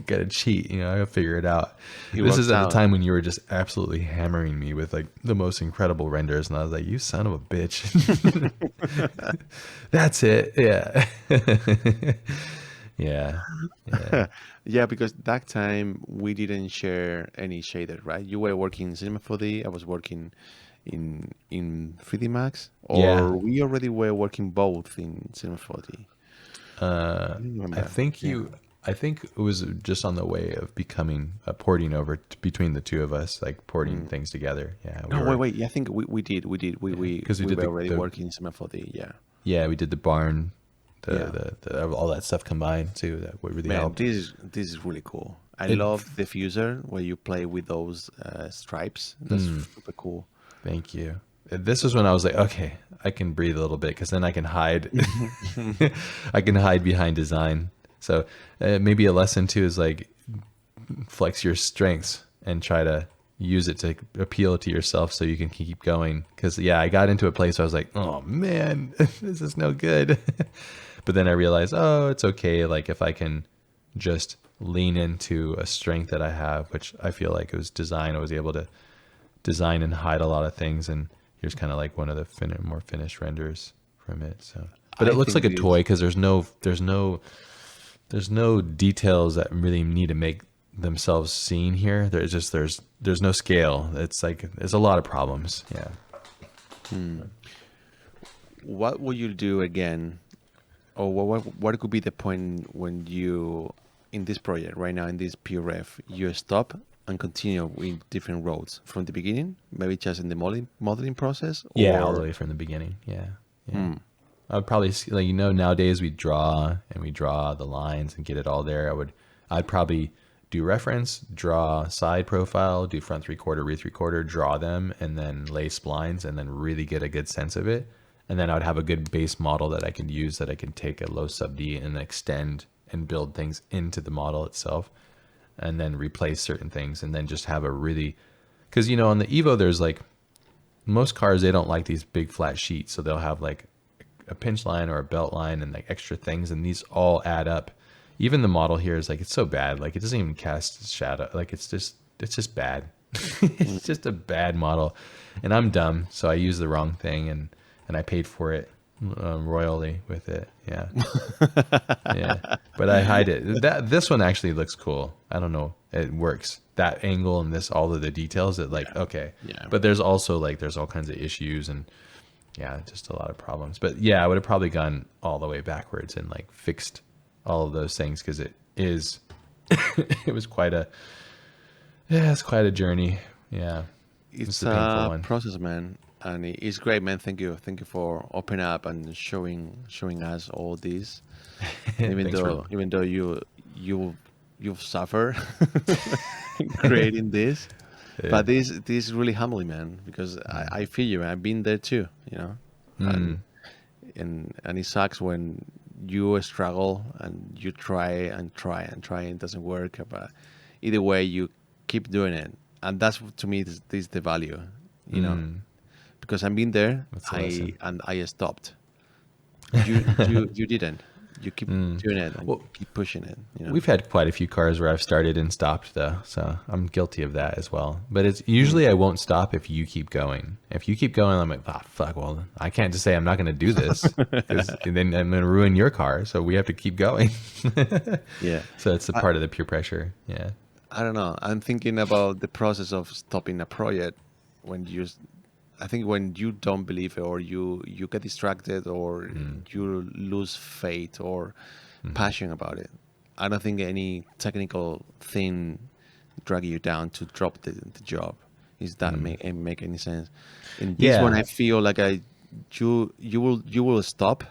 Gotta cheat, I gotta figure it out. It This is works at the out. time when you were just absolutely hammering me with like the most incredible renders, and I was like, you son of a bitch. That's it. Yeah. Yeah. Yeah. Yeah, because that time we didn't share any shader, right? You were working in Cinema 4D. I was working in 3D Max, Yeah. or we already were working both in Cinema 4D. I don't I remember. think Yeah. I think it was just on the way of becoming porting over between the two of us, like porting things together. Yeah, we No, wait, were, wait. Yeah, I think we did. We did. We we because we we did were already the working some for the yeah. yeah, we did the barn, Yeah. all that stuff combined too. That would really Man, helped. this is really cool. I It, love the diffuser where you play with those stripes. That's super cool. Thank you. This is when I was like, okay, I can breathe a little bit because then I can hide. I can hide behind design. So maybe a lesson too is like flex your strengths and try to use it to appeal to yourself so you can keep going. Because yeah, I got into a place where I was like, oh man, this is no good. But then I realized, oh, it's okay. Like if I can just lean into a strength that I have, which I feel like it was design, I was able to design and hide a lot of things. And here's kind of like one of the more finished renders from it. So, but it I looks think like a this. toy because there's no details that really need to make themselves seen here. There's no scale. It's like there's a lot of problems. Yeah. What will you do again, or what could be the point when you in this project right now in this PRF you stop and continue with different roads from the beginning, maybe just in the modeling process, Yeah, all the or way from the beginning. Yeah. Yeah. I would probably like nowadays we draw and we draw the lines and get it all there. I'd probably do reference, draw side profile, do front 3/4, rear 3/4, draw them, and then lay splines and then really get a good sense of it. And then I would have a good base model that I could use that I can take a low sub D and extend and build things into the model itself, and then replace certain things, and then just have a really, because on the Evo there's like most cars, they don't like these big flat sheets, so they'll have like a pinch line or a belt line and like extra things, and these all add up. Even the model here is like, it's so bad, like it doesn't even cast shadow, like it's just bad. It's just a bad model, and I'm dumb, so I used the wrong thing, and I paid for it royally with it. Yeah. Yeah, but I hide it. This one actually looks cool. I don't know, it works, that angle and this, all of the details, it like, okay. Yeah. But there's also like there's all kinds of issues, and yeah, just a lot of problems. But yeah, I would have probably gone all the way backwards and like fixed all of those things, because it is it was it's quite a journey. Yeah, It's the painful a one. process, man, and it's great, man. Thank you for opening up and showing us all this. Even Thanks for though you've suffered creating this, yeah. but this is really humbling, man, because I feel you. I've been there too, and and it sucks when you struggle and you try and try and try and it doesn't work. But either way, you keep doing it, and that's to me this the value, because I've been there. That's the lesson. I stopped. You didn't. You keep doing it and Well, keep pushing it. we've had quite a few cars where I've started and stopped though, so I'm guilty of that as well. But it's usually I won't stop if you keep going. If you keep going, I'm like, fuck. Well, I can't just say I'm not going to do this, because then I'm going to ruin your car. So we have to keep going. Yeah. So it's a part of the peer pressure. Yeah. I don't know. I'm thinking about the process of stopping a project when I think when you don't believe it, or you get distracted, or you lose faith or passion about it. I don't think any technical thing drag you down to drop the job. Is that make any sense? In this one, Yeah. I feel like you will stop,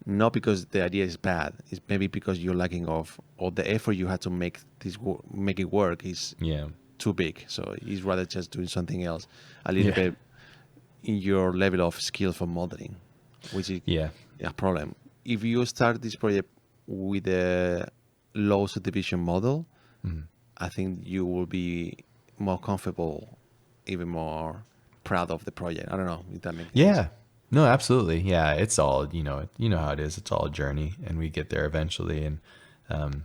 not because the idea is bad. It's maybe because you're lacking of all the effort you had to make make it work is Yeah. too big. So he's rather just doing something else a little Yeah. bit in your level of skill for modeling, which is Yeah. a problem. If you start this project with a low subdivision model, I think you will be more comfortable, even more proud of the project. I don't know if that makes sense. Yeah. No, absolutely. Yeah, it's all, how it is. It's all a journey, and we get there eventually. And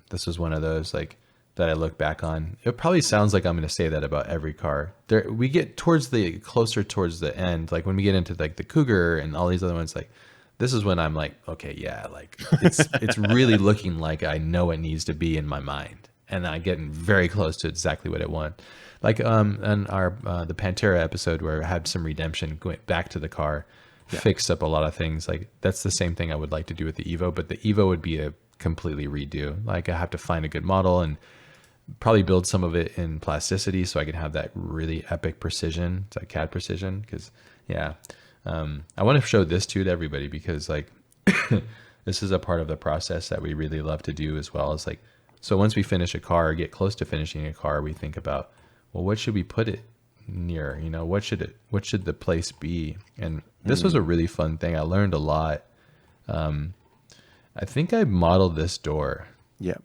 this was one of those like that I look back on. It probably sounds like I'm going to say that about every car. There, we get closer towards the end, like when we get into like the Cougar and all these other ones, like this is when I'm like, okay, yeah, like it's really looking like I know it needs to be in my mind, and I getting very close to exactly what I want. Like in our the Pantera episode where I had some redemption going back to the car. fix up a lot of things. Like that's the same thing I would like to do with the Evo, but the Evo would be a completely redo. Like I have to find a good model and probably build some of it in plasticity so I can have that really epic precision. It's like CAD precision. Because I want to show this too to everybody, because like this is a part of the process that we really love to do as well. As like, so once we finish a car or get close to finishing a car, we think about, well, what should we put it near? You know, what should the place be? And this was a really fun thing. I learned a lot. I think I modeled this door. Yeah.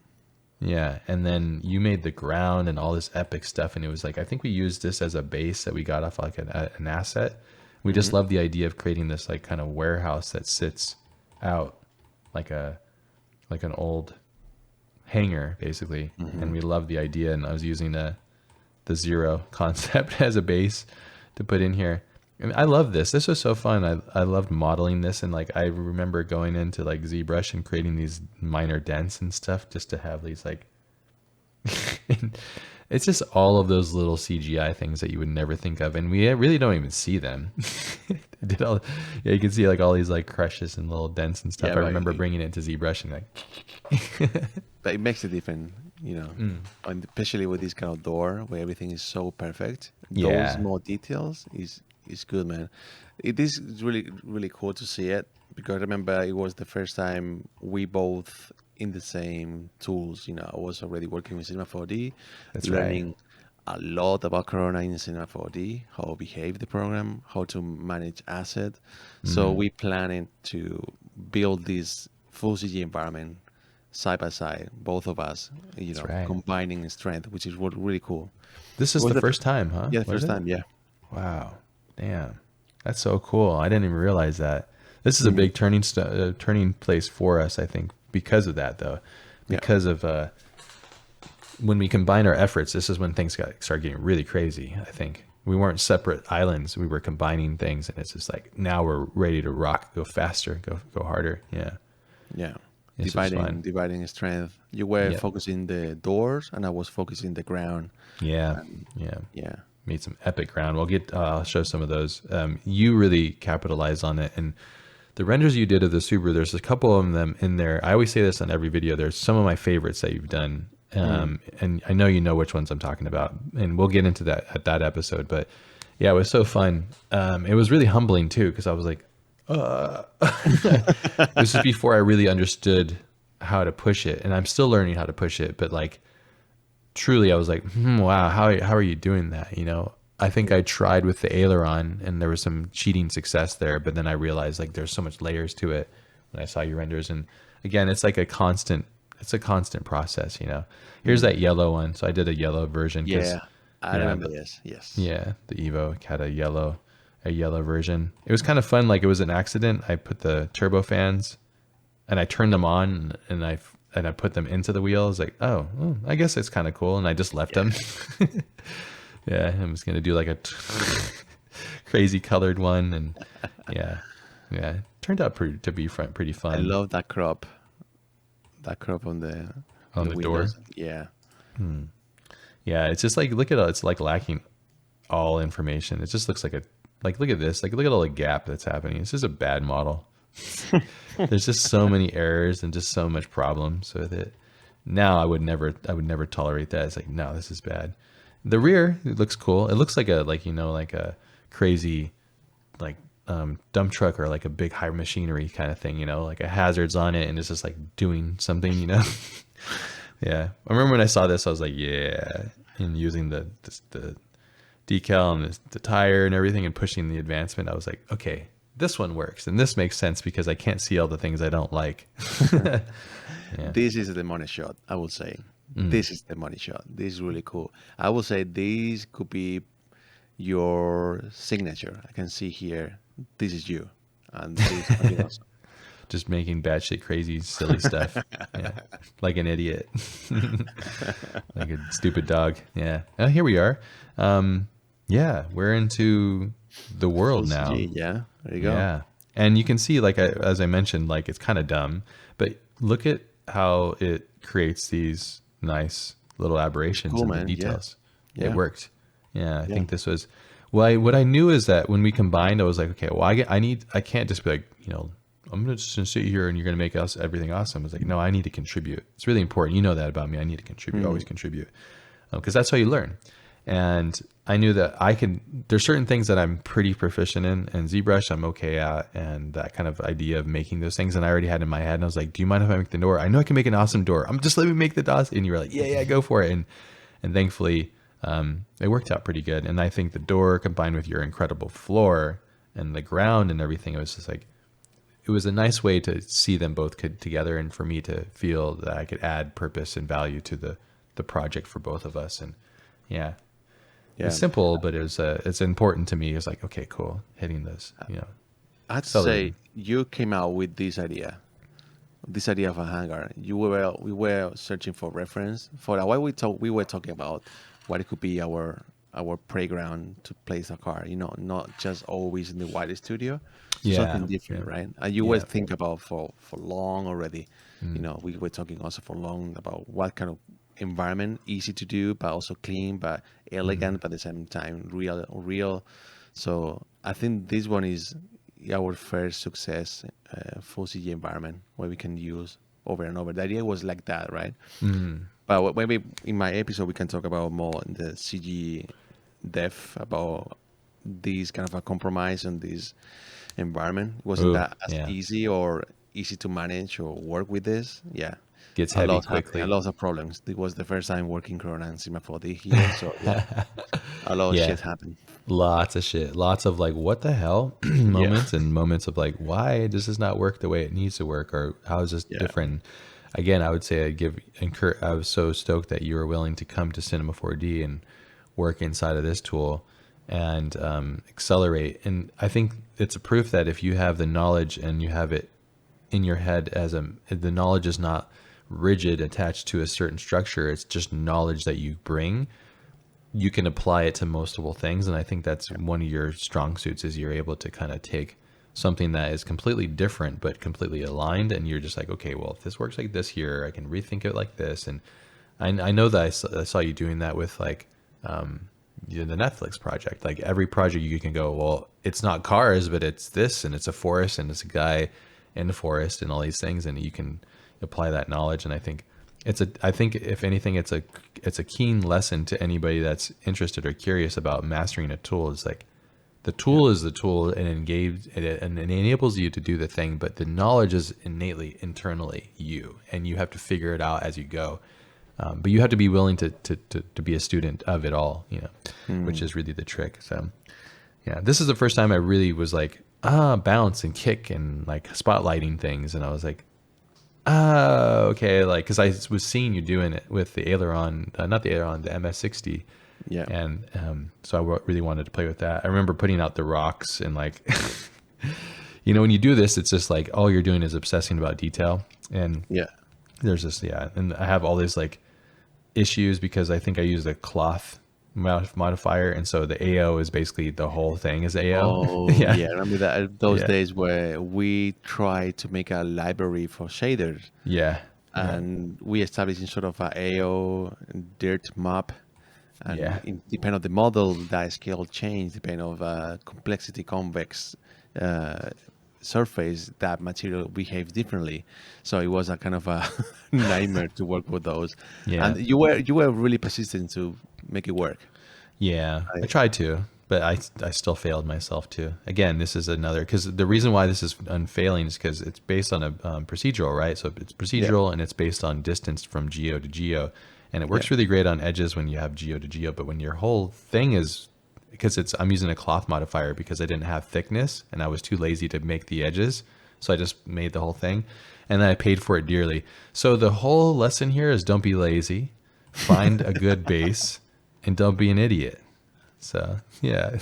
Yeah. And then you made the ground and all this epic stuff. And it was like, I think we used this as a base that we got off like an asset. We just love the idea of creating this like kind of warehouse that sits out like an old hangar basically. And we love the idea. And I was using the Zero concept as a base to put in here. And I love this. This was so fun. I loved modeling this. And like, I remember going into like ZBrush and creating these minor dents and stuff just to have these like, it's just all of those little CGI things that you would never think of. And we really don't even see them. You can see like all these like crushes and little dents and stuff. I remember bringing it to ZBrush and like, but it makes a difference, you know, and especially with this kind of door where everything is so perfect. Those small details is good, man. It is really, really cool to see it, because I remember it was the first time we both in the same tools. You know, I was already working with Cinema 4D, learning a lot about Corona in Cinema 4D, how to behave the program, how to manage asset. So we planning to build this full CG environment side by side, both of us, you know, combining strength, which is really cool. This is the first time, huh? Yeah, the first time, yeah. Wow. Damn. That's so cool. I didn't even realize that. This is a big turning place for us, I think, because of that, though. Because of when we combine our efforts, this is when things start getting really crazy, I think. We weren't separate islands. We were combining things, and it's just like, now we're ready to rock, go faster, go harder. Yeah. Yeah. Dividing strength. You were focusing the doors, and I was focusing the ground. Yeah. Yeah. Made some epic ground. I'll show some of those. You really capitalized on it, and the renders you did of the Subaru, there's a couple of them in there. I always say this on every video. There's some of my favorites that you've done, and I know you know which ones I'm talking about, and we'll get into that at that episode. But yeah, it was so fun. It was really humbling too, because I was like, this is before I really understood how to push it, and I'm still learning how to push it. But like, truly, I was like, wow, how are you doing that? You know, I think I tried with the aileron, and there was some cheating success there. But then I realized like there's so much layers to it when I saw your renders. And again, it's like a constant process. You know, here's that yellow one. So I did a yellow version. Yeah, I remember. Yes. Yeah, the Evo had a yellow version. It was kind of fun. Like, it was an accident. I put the turbo fans and I turned them on, and I put them into the wheel. I was like, oh, I guess it's kind of cool. And I just left them. Yeah. I was going to do like a crazy colored one. And yeah. It turned out to be pretty fun. I love that crop on the door. Yeah. Yeah. It's just like, look at it's like lacking all information. It just looks like look at this. Like, look at all the gap that's happening. It's just a bad model. There's just so many errors and just so much problems with it. Now I would never tolerate that. It's like, no, this is bad. The rear, it looks cool. It looks like a crazy dump truck or like a big high machinery kind of thing, you know, like a hazards on it, and it's just like doing something, you know. Yeah. I remember when I saw this, I was like, yeah, and using the decal and the tire and everything and pushing the advancement, I was like, okay, this one works, and this makes sense because I can't see all the things I don't like. Yeah. This is the money shot, I would say. This is the money shot. This is really cool. I would say this could be your signature. I can see here, this is you. And this is awesome. Just making batshit crazy, silly stuff. Yeah. Like an idiot. Like a stupid dog. Yeah. Oh, here we are. Yeah, we're into the world now. Yeah, there you go. Yeah. And you can see, like, as I mentioned, like, it's kind of dumb, but look at how it creates these nice little aberrations in the details. Yeah. It worked. Yeah, I think this was, what I knew is that when we combined, I was like, okay, well, I can't just be like, I'm just gonna sit here and you're gonna make us everything awesome. I was like, no, I need to contribute. It's really important. You know that about me. I need to contribute. Always contribute, because that's how you learn. And I knew that there's certain things that I'm pretty proficient in, and ZBrush I'm okay at, and that kind of idea of making those things. And I already had in my head, and I was like, do you mind if I make the door? I know I can make an awesome door. Let me make the DOS. And you were like, yeah, go for it. And thankfully, it worked out pretty good. And I think the door combined with your incredible floor and the ground and everything, it was just like, it was a nice way to see them both together, and for me to feel that I could add purpose and value to the project for both of us. And yeah. It's simple, but it's important to me. It's like, okay, cool, hitting this. I have to say, you came out with this idea of a hangar. We were searching for reference for a while. We were talking about what it could be our playground to place a car. Not just always in the white studio. Something different, right? And you were thinking about for long already. We were talking also for long about what kind of environment, easy to do, but also clean, but elegant, but at the same time real. So I think this one is our first success full CG environment where we can use over and over. The idea was like that, right? But maybe in my episode we can talk about more in the CG depth about this kind of a compromise on this environment. Wasn't that as easy to manage or work with this? Yeah. Gets heavy quickly. A lot of problems. It was the first time working Corona and Cinema 4D here, so a lot of shit happened. Lots of shit. Lots of like, what the hell moments, and moments of like, why does this not work the way it needs to work, or how is this different? Again, I would say I was so stoked that you were willing to come to Cinema 4D and work inside of this tool and accelerate. And I think it's a proof that if you have the knowledge and you have it in your head the knowledge is not rigid attached to a certain structure, it's just knowledge that you bring, you can apply it to multiple things. And I think that's one of your strong suits, is you're able to kind of take something that is completely different but completely aligned, and you're just like, okay, well, if this works like this here, I can rethink it like this. And I know that I saw you doing that with like the Netflix project. Like every project you can go, well, it's not cars, but it's this, and it's a forest, and it's a guy in the forest, and all these things, and you can apply that knowledge. And I think if anything, it's a keen lesson to anybody that's interested or curious about mastering a tool. It's like the tool is the tool, and it enables you to do the thing, but the knowledge is innately internally you, and you have to figure it out as you go. But you have to be willing to be a student of it all, which is really the trick. So yeah, this is the first time I really was like, bounce and kick and like spotlighting things. And I was like, okay. Like, cause I was seeing you doing it with the aileron, not the aileron, the MS-60. Yeah. And, so I really wanted to play with that. I remember putting out the rocks and like, when you do this, it's just like, all you're doing is obsessing about detail. And there's this, and I have all these like issues because I think I used a cloth modifier, and so the AO is basically the whole thing is AO. Oh yeah, I remember that those days where we tried to make a library for shaders. And we established sort of a AO dirt map, and depending on the model, that scale change, depending on complexity, convex surface, that material behaves differently. So it was a kind of a nightmare to work with those. And you were really persistent to make it work. I tried to, but I still failed myself too. Again, this is another, because the reason why this is unfailing is because it's based on a procedural, right? So it's procedural, and it's based on distance from geo to geo, and it works really great on edges when you have geo to geo. But when your whole thing is, because I'm using a cloth modifier because I didn't have thickness and I was too lazy to make the edges, so I just made the whole thing, and then I paid for it dearly. So the whole lesson here is, don't be lazy, find a good base, and don't be an idiot. So yeah,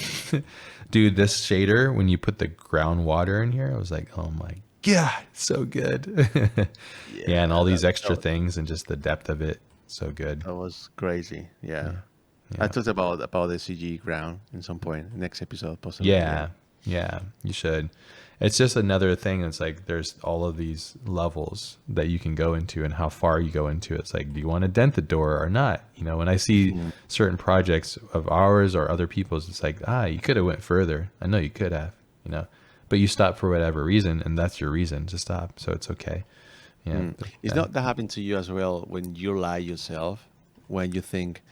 dude, this shader, when you put the groundwater in here, I was like, oh my God, so good. And all these extra things, and just the depth of it, so good. That was crazy. I talked about the CG ground in some point, next episode possibly. Yeah, you should. It's just another thing. It's like there's all of these levels that you can go into and how far you go into it. It's like, do you want to dent the door or not? You know, when I see certain projects of ours or other people's, it's like, you could have went further. I know you could have, you know, but you stopped for whatever reason, and that's your reason to stop. So it's okay. Yeah. It's not that happened to you as well when you lie yourself, when you think,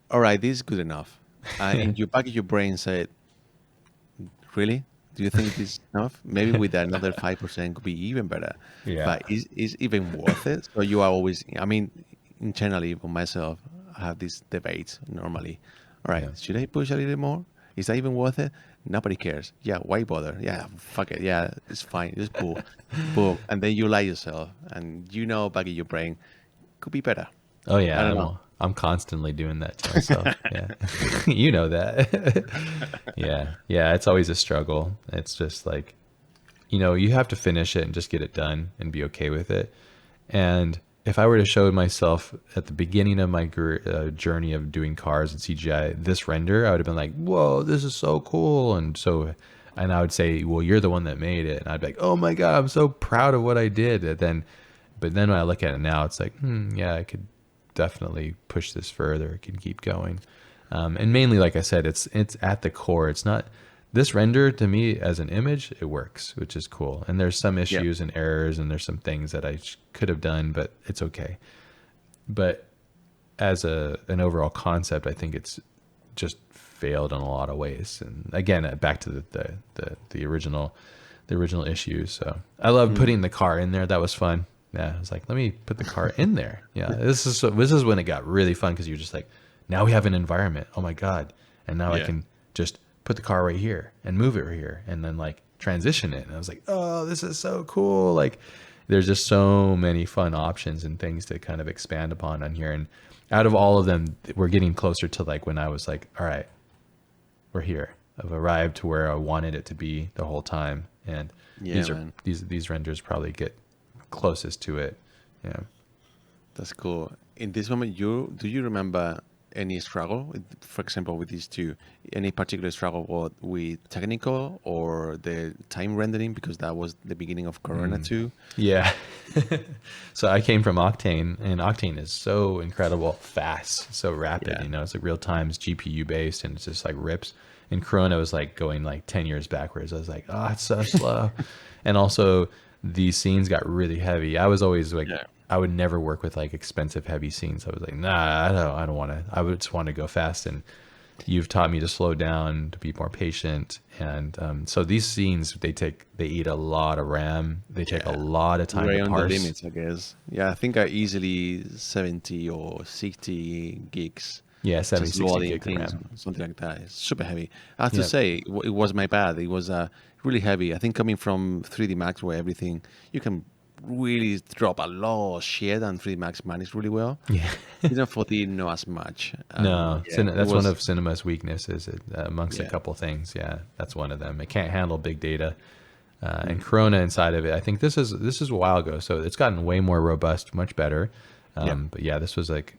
all right, this is good enough. And you back of your brain said, really? Do you think this is enough? Maybe with another 5% could be even better. Yeah. But is even worth it? So you are always, I mean, internally for myself, I have these debates normally. All right, should I push a little more? Is that even worth it? Nobody cares. Yeah, why bother? Yeah, fuck it. Yeah, it's fine. It's cool. Boom. And then you lie yourself, and you know back in your brain, could be better. Oh yeah, I don't know. I'm constantly doing that to myself. Yeah, you know that. yeah. It's always a struggle. It's just like, you know, you have to finish it and just get it done and be okay with it. And if I were to show myself at the beginning of my journey of doing cars and CGI this render, I would have been like, "Whoa, this is so cool!" And I would say, "Well, you're the one that made it," and I'd be like, "Oh my god, I'm so proud of what I did." But then when I look at it now, it's like, yeah, I could definitely push this further. It can keep going. And mainly, like I said, it's at the core. It's not this render to me as an image. It works, which is cool. And there's some issues and errors, and there's some things that I could have done, but it's okay. But as an overall concept, I think it's just failed in a lot of ways. And again, back to the original issues. So I love putting the car in there. That was fun. Yeah, I was like, let me put the car in there. Yeah, this is when it got really fun, because you're just like, now we have an environment. Oh my god! And now I can just put the car right here and move it right here, and then like transition it. And I was like, oh, this is so cool. Like, there's just so many fun options and things to kind of expand upon on here. And out of all of them, we're getting closer to like when I was like, all right, we're here. I've arrived to where I wanted it to be the whole time. And these renders probably get closest to it. Yeah, that's cool. In this moment, do you remember any struggle, for example, with these two? Any particular struggle with technical or the time rendering, because that was the beginning of Corona too? Yeah. So I came from Octane, and Octane is so incredible fast, so rapid. You know, it's like real time, it's GPU based, and it's just like rips. And Corona was like going like 10 years backwards. I was like, oh, it's so slow. And also, these scenes got really heavy. I was always like, I would never work with like expensive heavy scenes. I was like, nah, I don't want to. I would just want to go fast. And you've taught me to slow down, to be more patient. And so these scenes, they eat a lot of RAM. They take a lot of time to parse. On the limits, I guess. Yeah, I think I easily 70 or 60 gigs. Yeah, 70, 60 gigs of RAM. Something like that. It's super heavy. I have to say, it was my bad. It was really heavy. I think coming from 3D Max, where everything, you can really drop a lot of shit, and 3D Max manages really well. Yeah. 40, not as much. That's one of Cinema's weaknesses amongst a couple things. Yeah, that's one of them. It can't handle big data. And Corona inside of it, I think this is a while ago, so it's gotten way more robust, much better. But yeah, this was at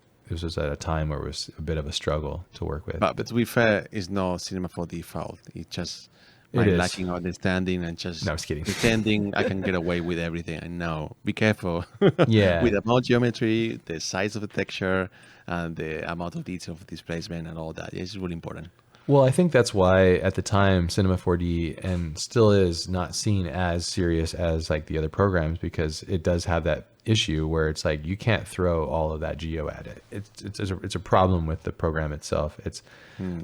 a time where it was a bit of a struggle to work with. But to be fair, it's not Cinema 4D fault. It's just my lacking understanding and just pretending I can get away with everything. And no, be careful. Yeah. With the amount of geometry, the size of the texture, and the amount of detail of displacement and all that. It's really important. Well, I think that's why at the time Cinema 4D and still is not seen as serious as like the other programs, because it does have that issue where it's like you can't throw all of that geo at it. It's a problem with the program itself.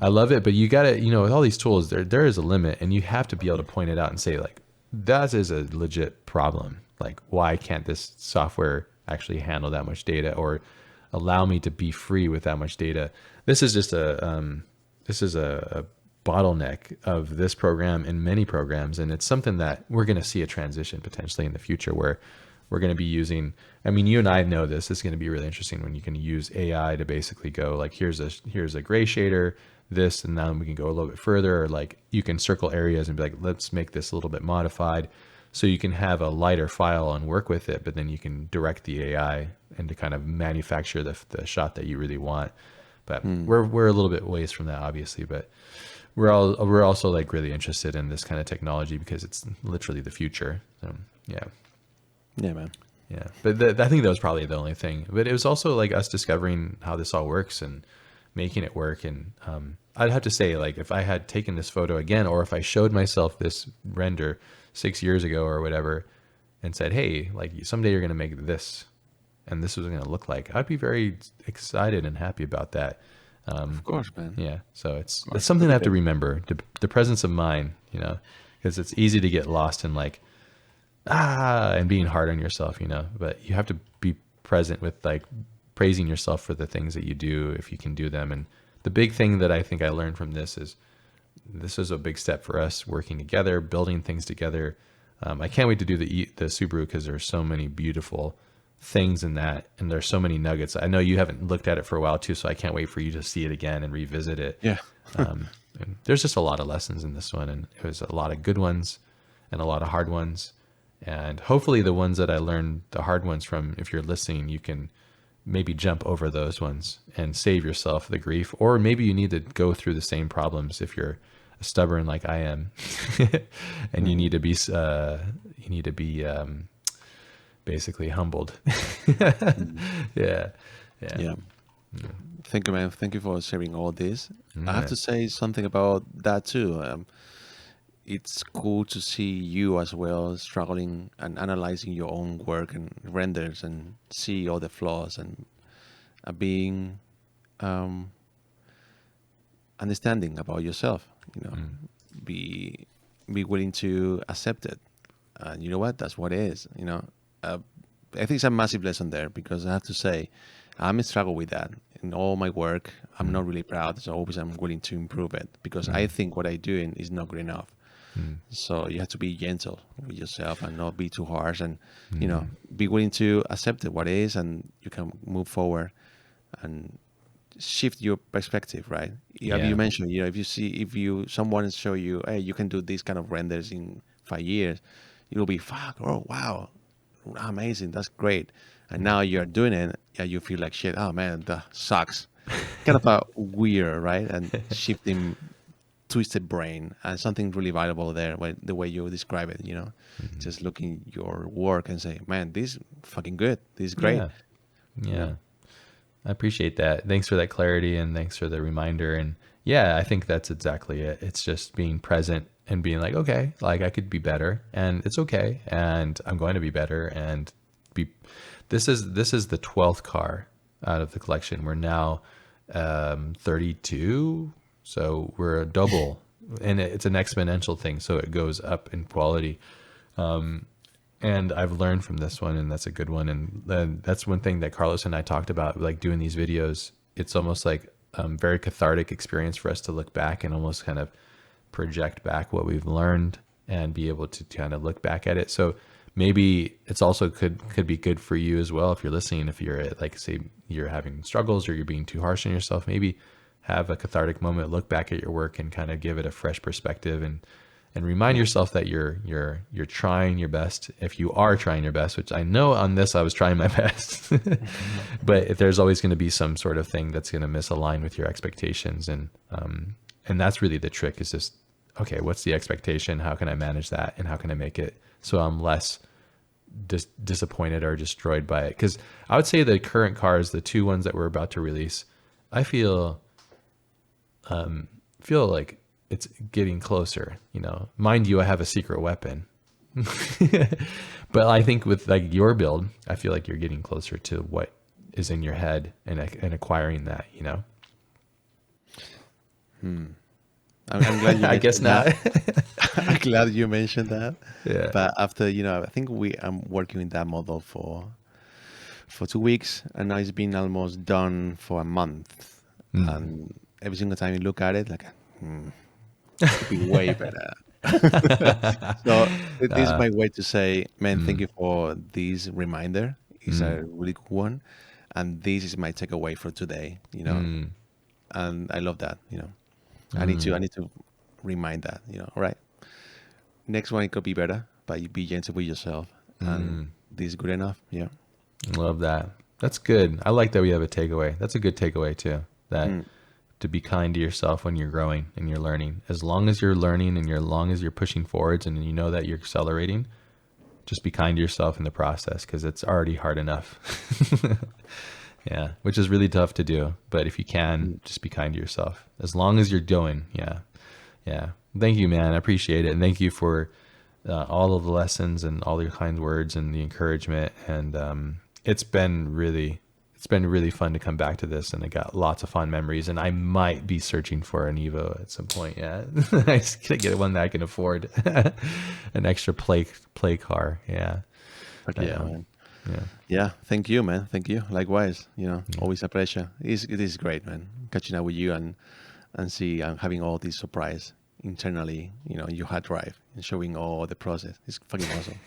I love it, but you got to, with all these tools, there is a limit, and you have to be able to point it out and say like, that is a legit problem. Like, why can't this software actually handle that much data or allow me to be free with that much data? This is just a bottleneck of this program and many programs. And it's something that we're going to see a transition potentially in the future where we're going to be using, I mean, you and I know this is going to be really interesting when you can use AI to basically go like, here's a gray shader, this, and then we can go a little bit further, or like you can circle areas and be like, let's make this a little bit modified. So you can have a lighter file and work with it, but then you can direct the AI and to kind of manufacture the shot that you really want. But we're a little bit ways from that, obviously. But we're also like really interested in this kind of technology because it's literally the future. So yeah. Yeah, man. Yeah, but I think that was probably the only thing. But it was also like us discovering how this all works and making it work. And I'd have to say, like, if I had taken this photo again, or if I showed myself this render 6 years ago or whatever, and said, "Hey, like someday you're going to make this, and this is going to look like," I'd be very excited and happy about that. Of course, man. Yeah, so it's something I have to remember, the presence of mind, you know, because it's easy to get lost in like and being hard on yourself, you know, but you have to be present with like praising yourself for the things that you do if you can do them. And the big thing that I think I learned from this is a big step for us working together, building things together. I can't wait to do the Subaru because there's so many beautiful things in that, and there's so many nuggets. I know you haven't looked at it for a while too, so I can't wait for you to see it again and revisit it. Yeah. And there's just a lot of lessons in this one, and it was a lot of good ones and a lot of hard ones. And hopefully the ones that I learned, the hard ones from, if you're listening, you can maybe jump over those ones and save yourself the grief. Or maybe you need to go through the same problems if you're stubborn like I am, and you need to be basically humbled. Yeah. Thank you, man. Thank you for sharing all this. I have to say something about that too. It's cool to see you as well struggling and analyzing your own work and renders and see all the flaws and being understanding about yourself. You know, be willing to accept it. And you know what? That's what it is. You know, I think it's a massive lesson there because I have to say, I'm a struggle with that in all my work. I'm not really proud, so always I'm willing to improve it because I think what I'm doing is not good enough. So you have to be gentle with yourself and not be too harsh, and you know, be willing to accept it what it is, and you can move forward and shift your perspective. Right? Yeah. You mentioned, you know, if someone show you, hey, you can do these kind of renders in 5 years, you'll be fuck. Oh wow, amazing, that's great. And now you're doing it, yeah, you feel like shit. Oh man, that sucks. Kind of a weird, right? And shifting twisted brain and something really valuable there the way you describe it, you know, just looking your work and say, man, this is fucking good, this is great. Yeah. I appreciate that. Thanks for that clarity, and thanks for the reminder. And yeah, I think that's exactly it. It's just being present and being like, okay, like I could be better, and it's okay, and I'm going to be better. And this is the 12th car out of the collection. We're now 32. So we're a double, and it's an exponential thing. So it goes up in quality. And I've learned from this one, and that's a good one. And that's one thing that Carlos and I talked about, like doing these videos. It's almost like a very cathartic experience for us to look back and almost kind of project back what we've learned and be able to kind of look back at it. So maybe it's also could be good for you as well. If you're listening, if you're like, say you're having struggles or you're being too harsh on yourself, maybe have a cathartic moment, look back at your work and kind of give it a fresh perspective, and remind yourself that you're trying your best. If you are trying your best, which I know on this, I was trying my best, but if there's always going to be some sort of thing that's going to misalign with your expectations. And that's really the trick, is just, okay, what's the expectation? How can I manage that? And how can I make it so I'm less disappointed or destroyed by it? Because I would say the current cars, the two ones that we're about to release, I feel like it's getting closer, you know. Mind you, I have a secret weapon, but I think with like your build, I feel like you're getting closer to what is in your head and acquiring that, you know. I'm glad you I guess not. I'm glad you mentioned that. Yeah. But after, you know, I think I'm working with that model for 2 weeks, and now it's been almost done for a month. And every single time you look at it, like, it could be way better. So this is my way to say, man, thank you for this reminder. It's a really good one, and this is my takeaway for today. You know, and I love that. You know, I need to remind that. You know, all right, next one it could be better, but you be gentle with yourself, and this is good enough. Yeah, love that. That's good. I like that we have a takeaway. That's a good takeaway too. That to be kind to yourself when you're growing and you're learning. As long as you're learning and as long as you're pushing forwards and you know that you're accelerating, just be kind to yourself in the process, because it's already hard enough. Yeah, which is really tough to do. But if you can, just be kind to yourself. As long as you're doing, yeah. Thank you, man. I appreciate it. And thank you for all of the lessons and all your kind words and the encouragement. And it's been really fun to come back to this, and I got lots of fond memories, and I might be searching for an Evo at some point. Yeah. I just gotta get one that I can afford. An extra play car. Yeah. Okay, man. Yeah. Yeah, thank you, man. Thank you. Likewise, always a pleasure. It is great, man, catching up with you and see and having all this surprise internally, your hard drive and showing all the process. It's fucking awesome.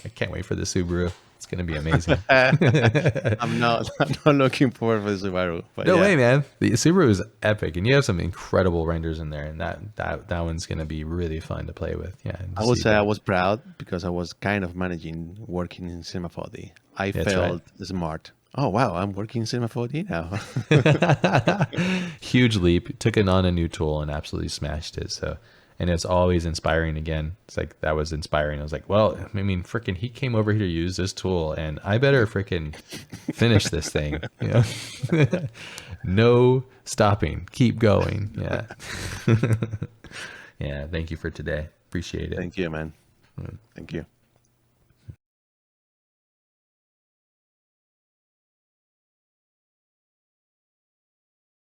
I can't wait for the Subaru. It's gonna be amazing. I'm not looking forward for the Subaru. But no way, man. The Subaru is epic, and you have some incredible renders in there, and that one's gonna be really fun to play with. Yeah, I would say I was proud because I was kind of managing working in Cinema 4D. I felt smart. Oh wow, I'm working in Cinema 4D now. Huge leap. Took it on a new tool and absolutely smashed it. So, and it's always inspiring again. It's like, that was inspiring. I was like, well, I mean, freaking, he came over here to use this tool, and I better freaking finish this thing. No stopping. Keep going. Yeah. Yeah. Thank you for today. Appreciate it. Thank you, man. Thank you.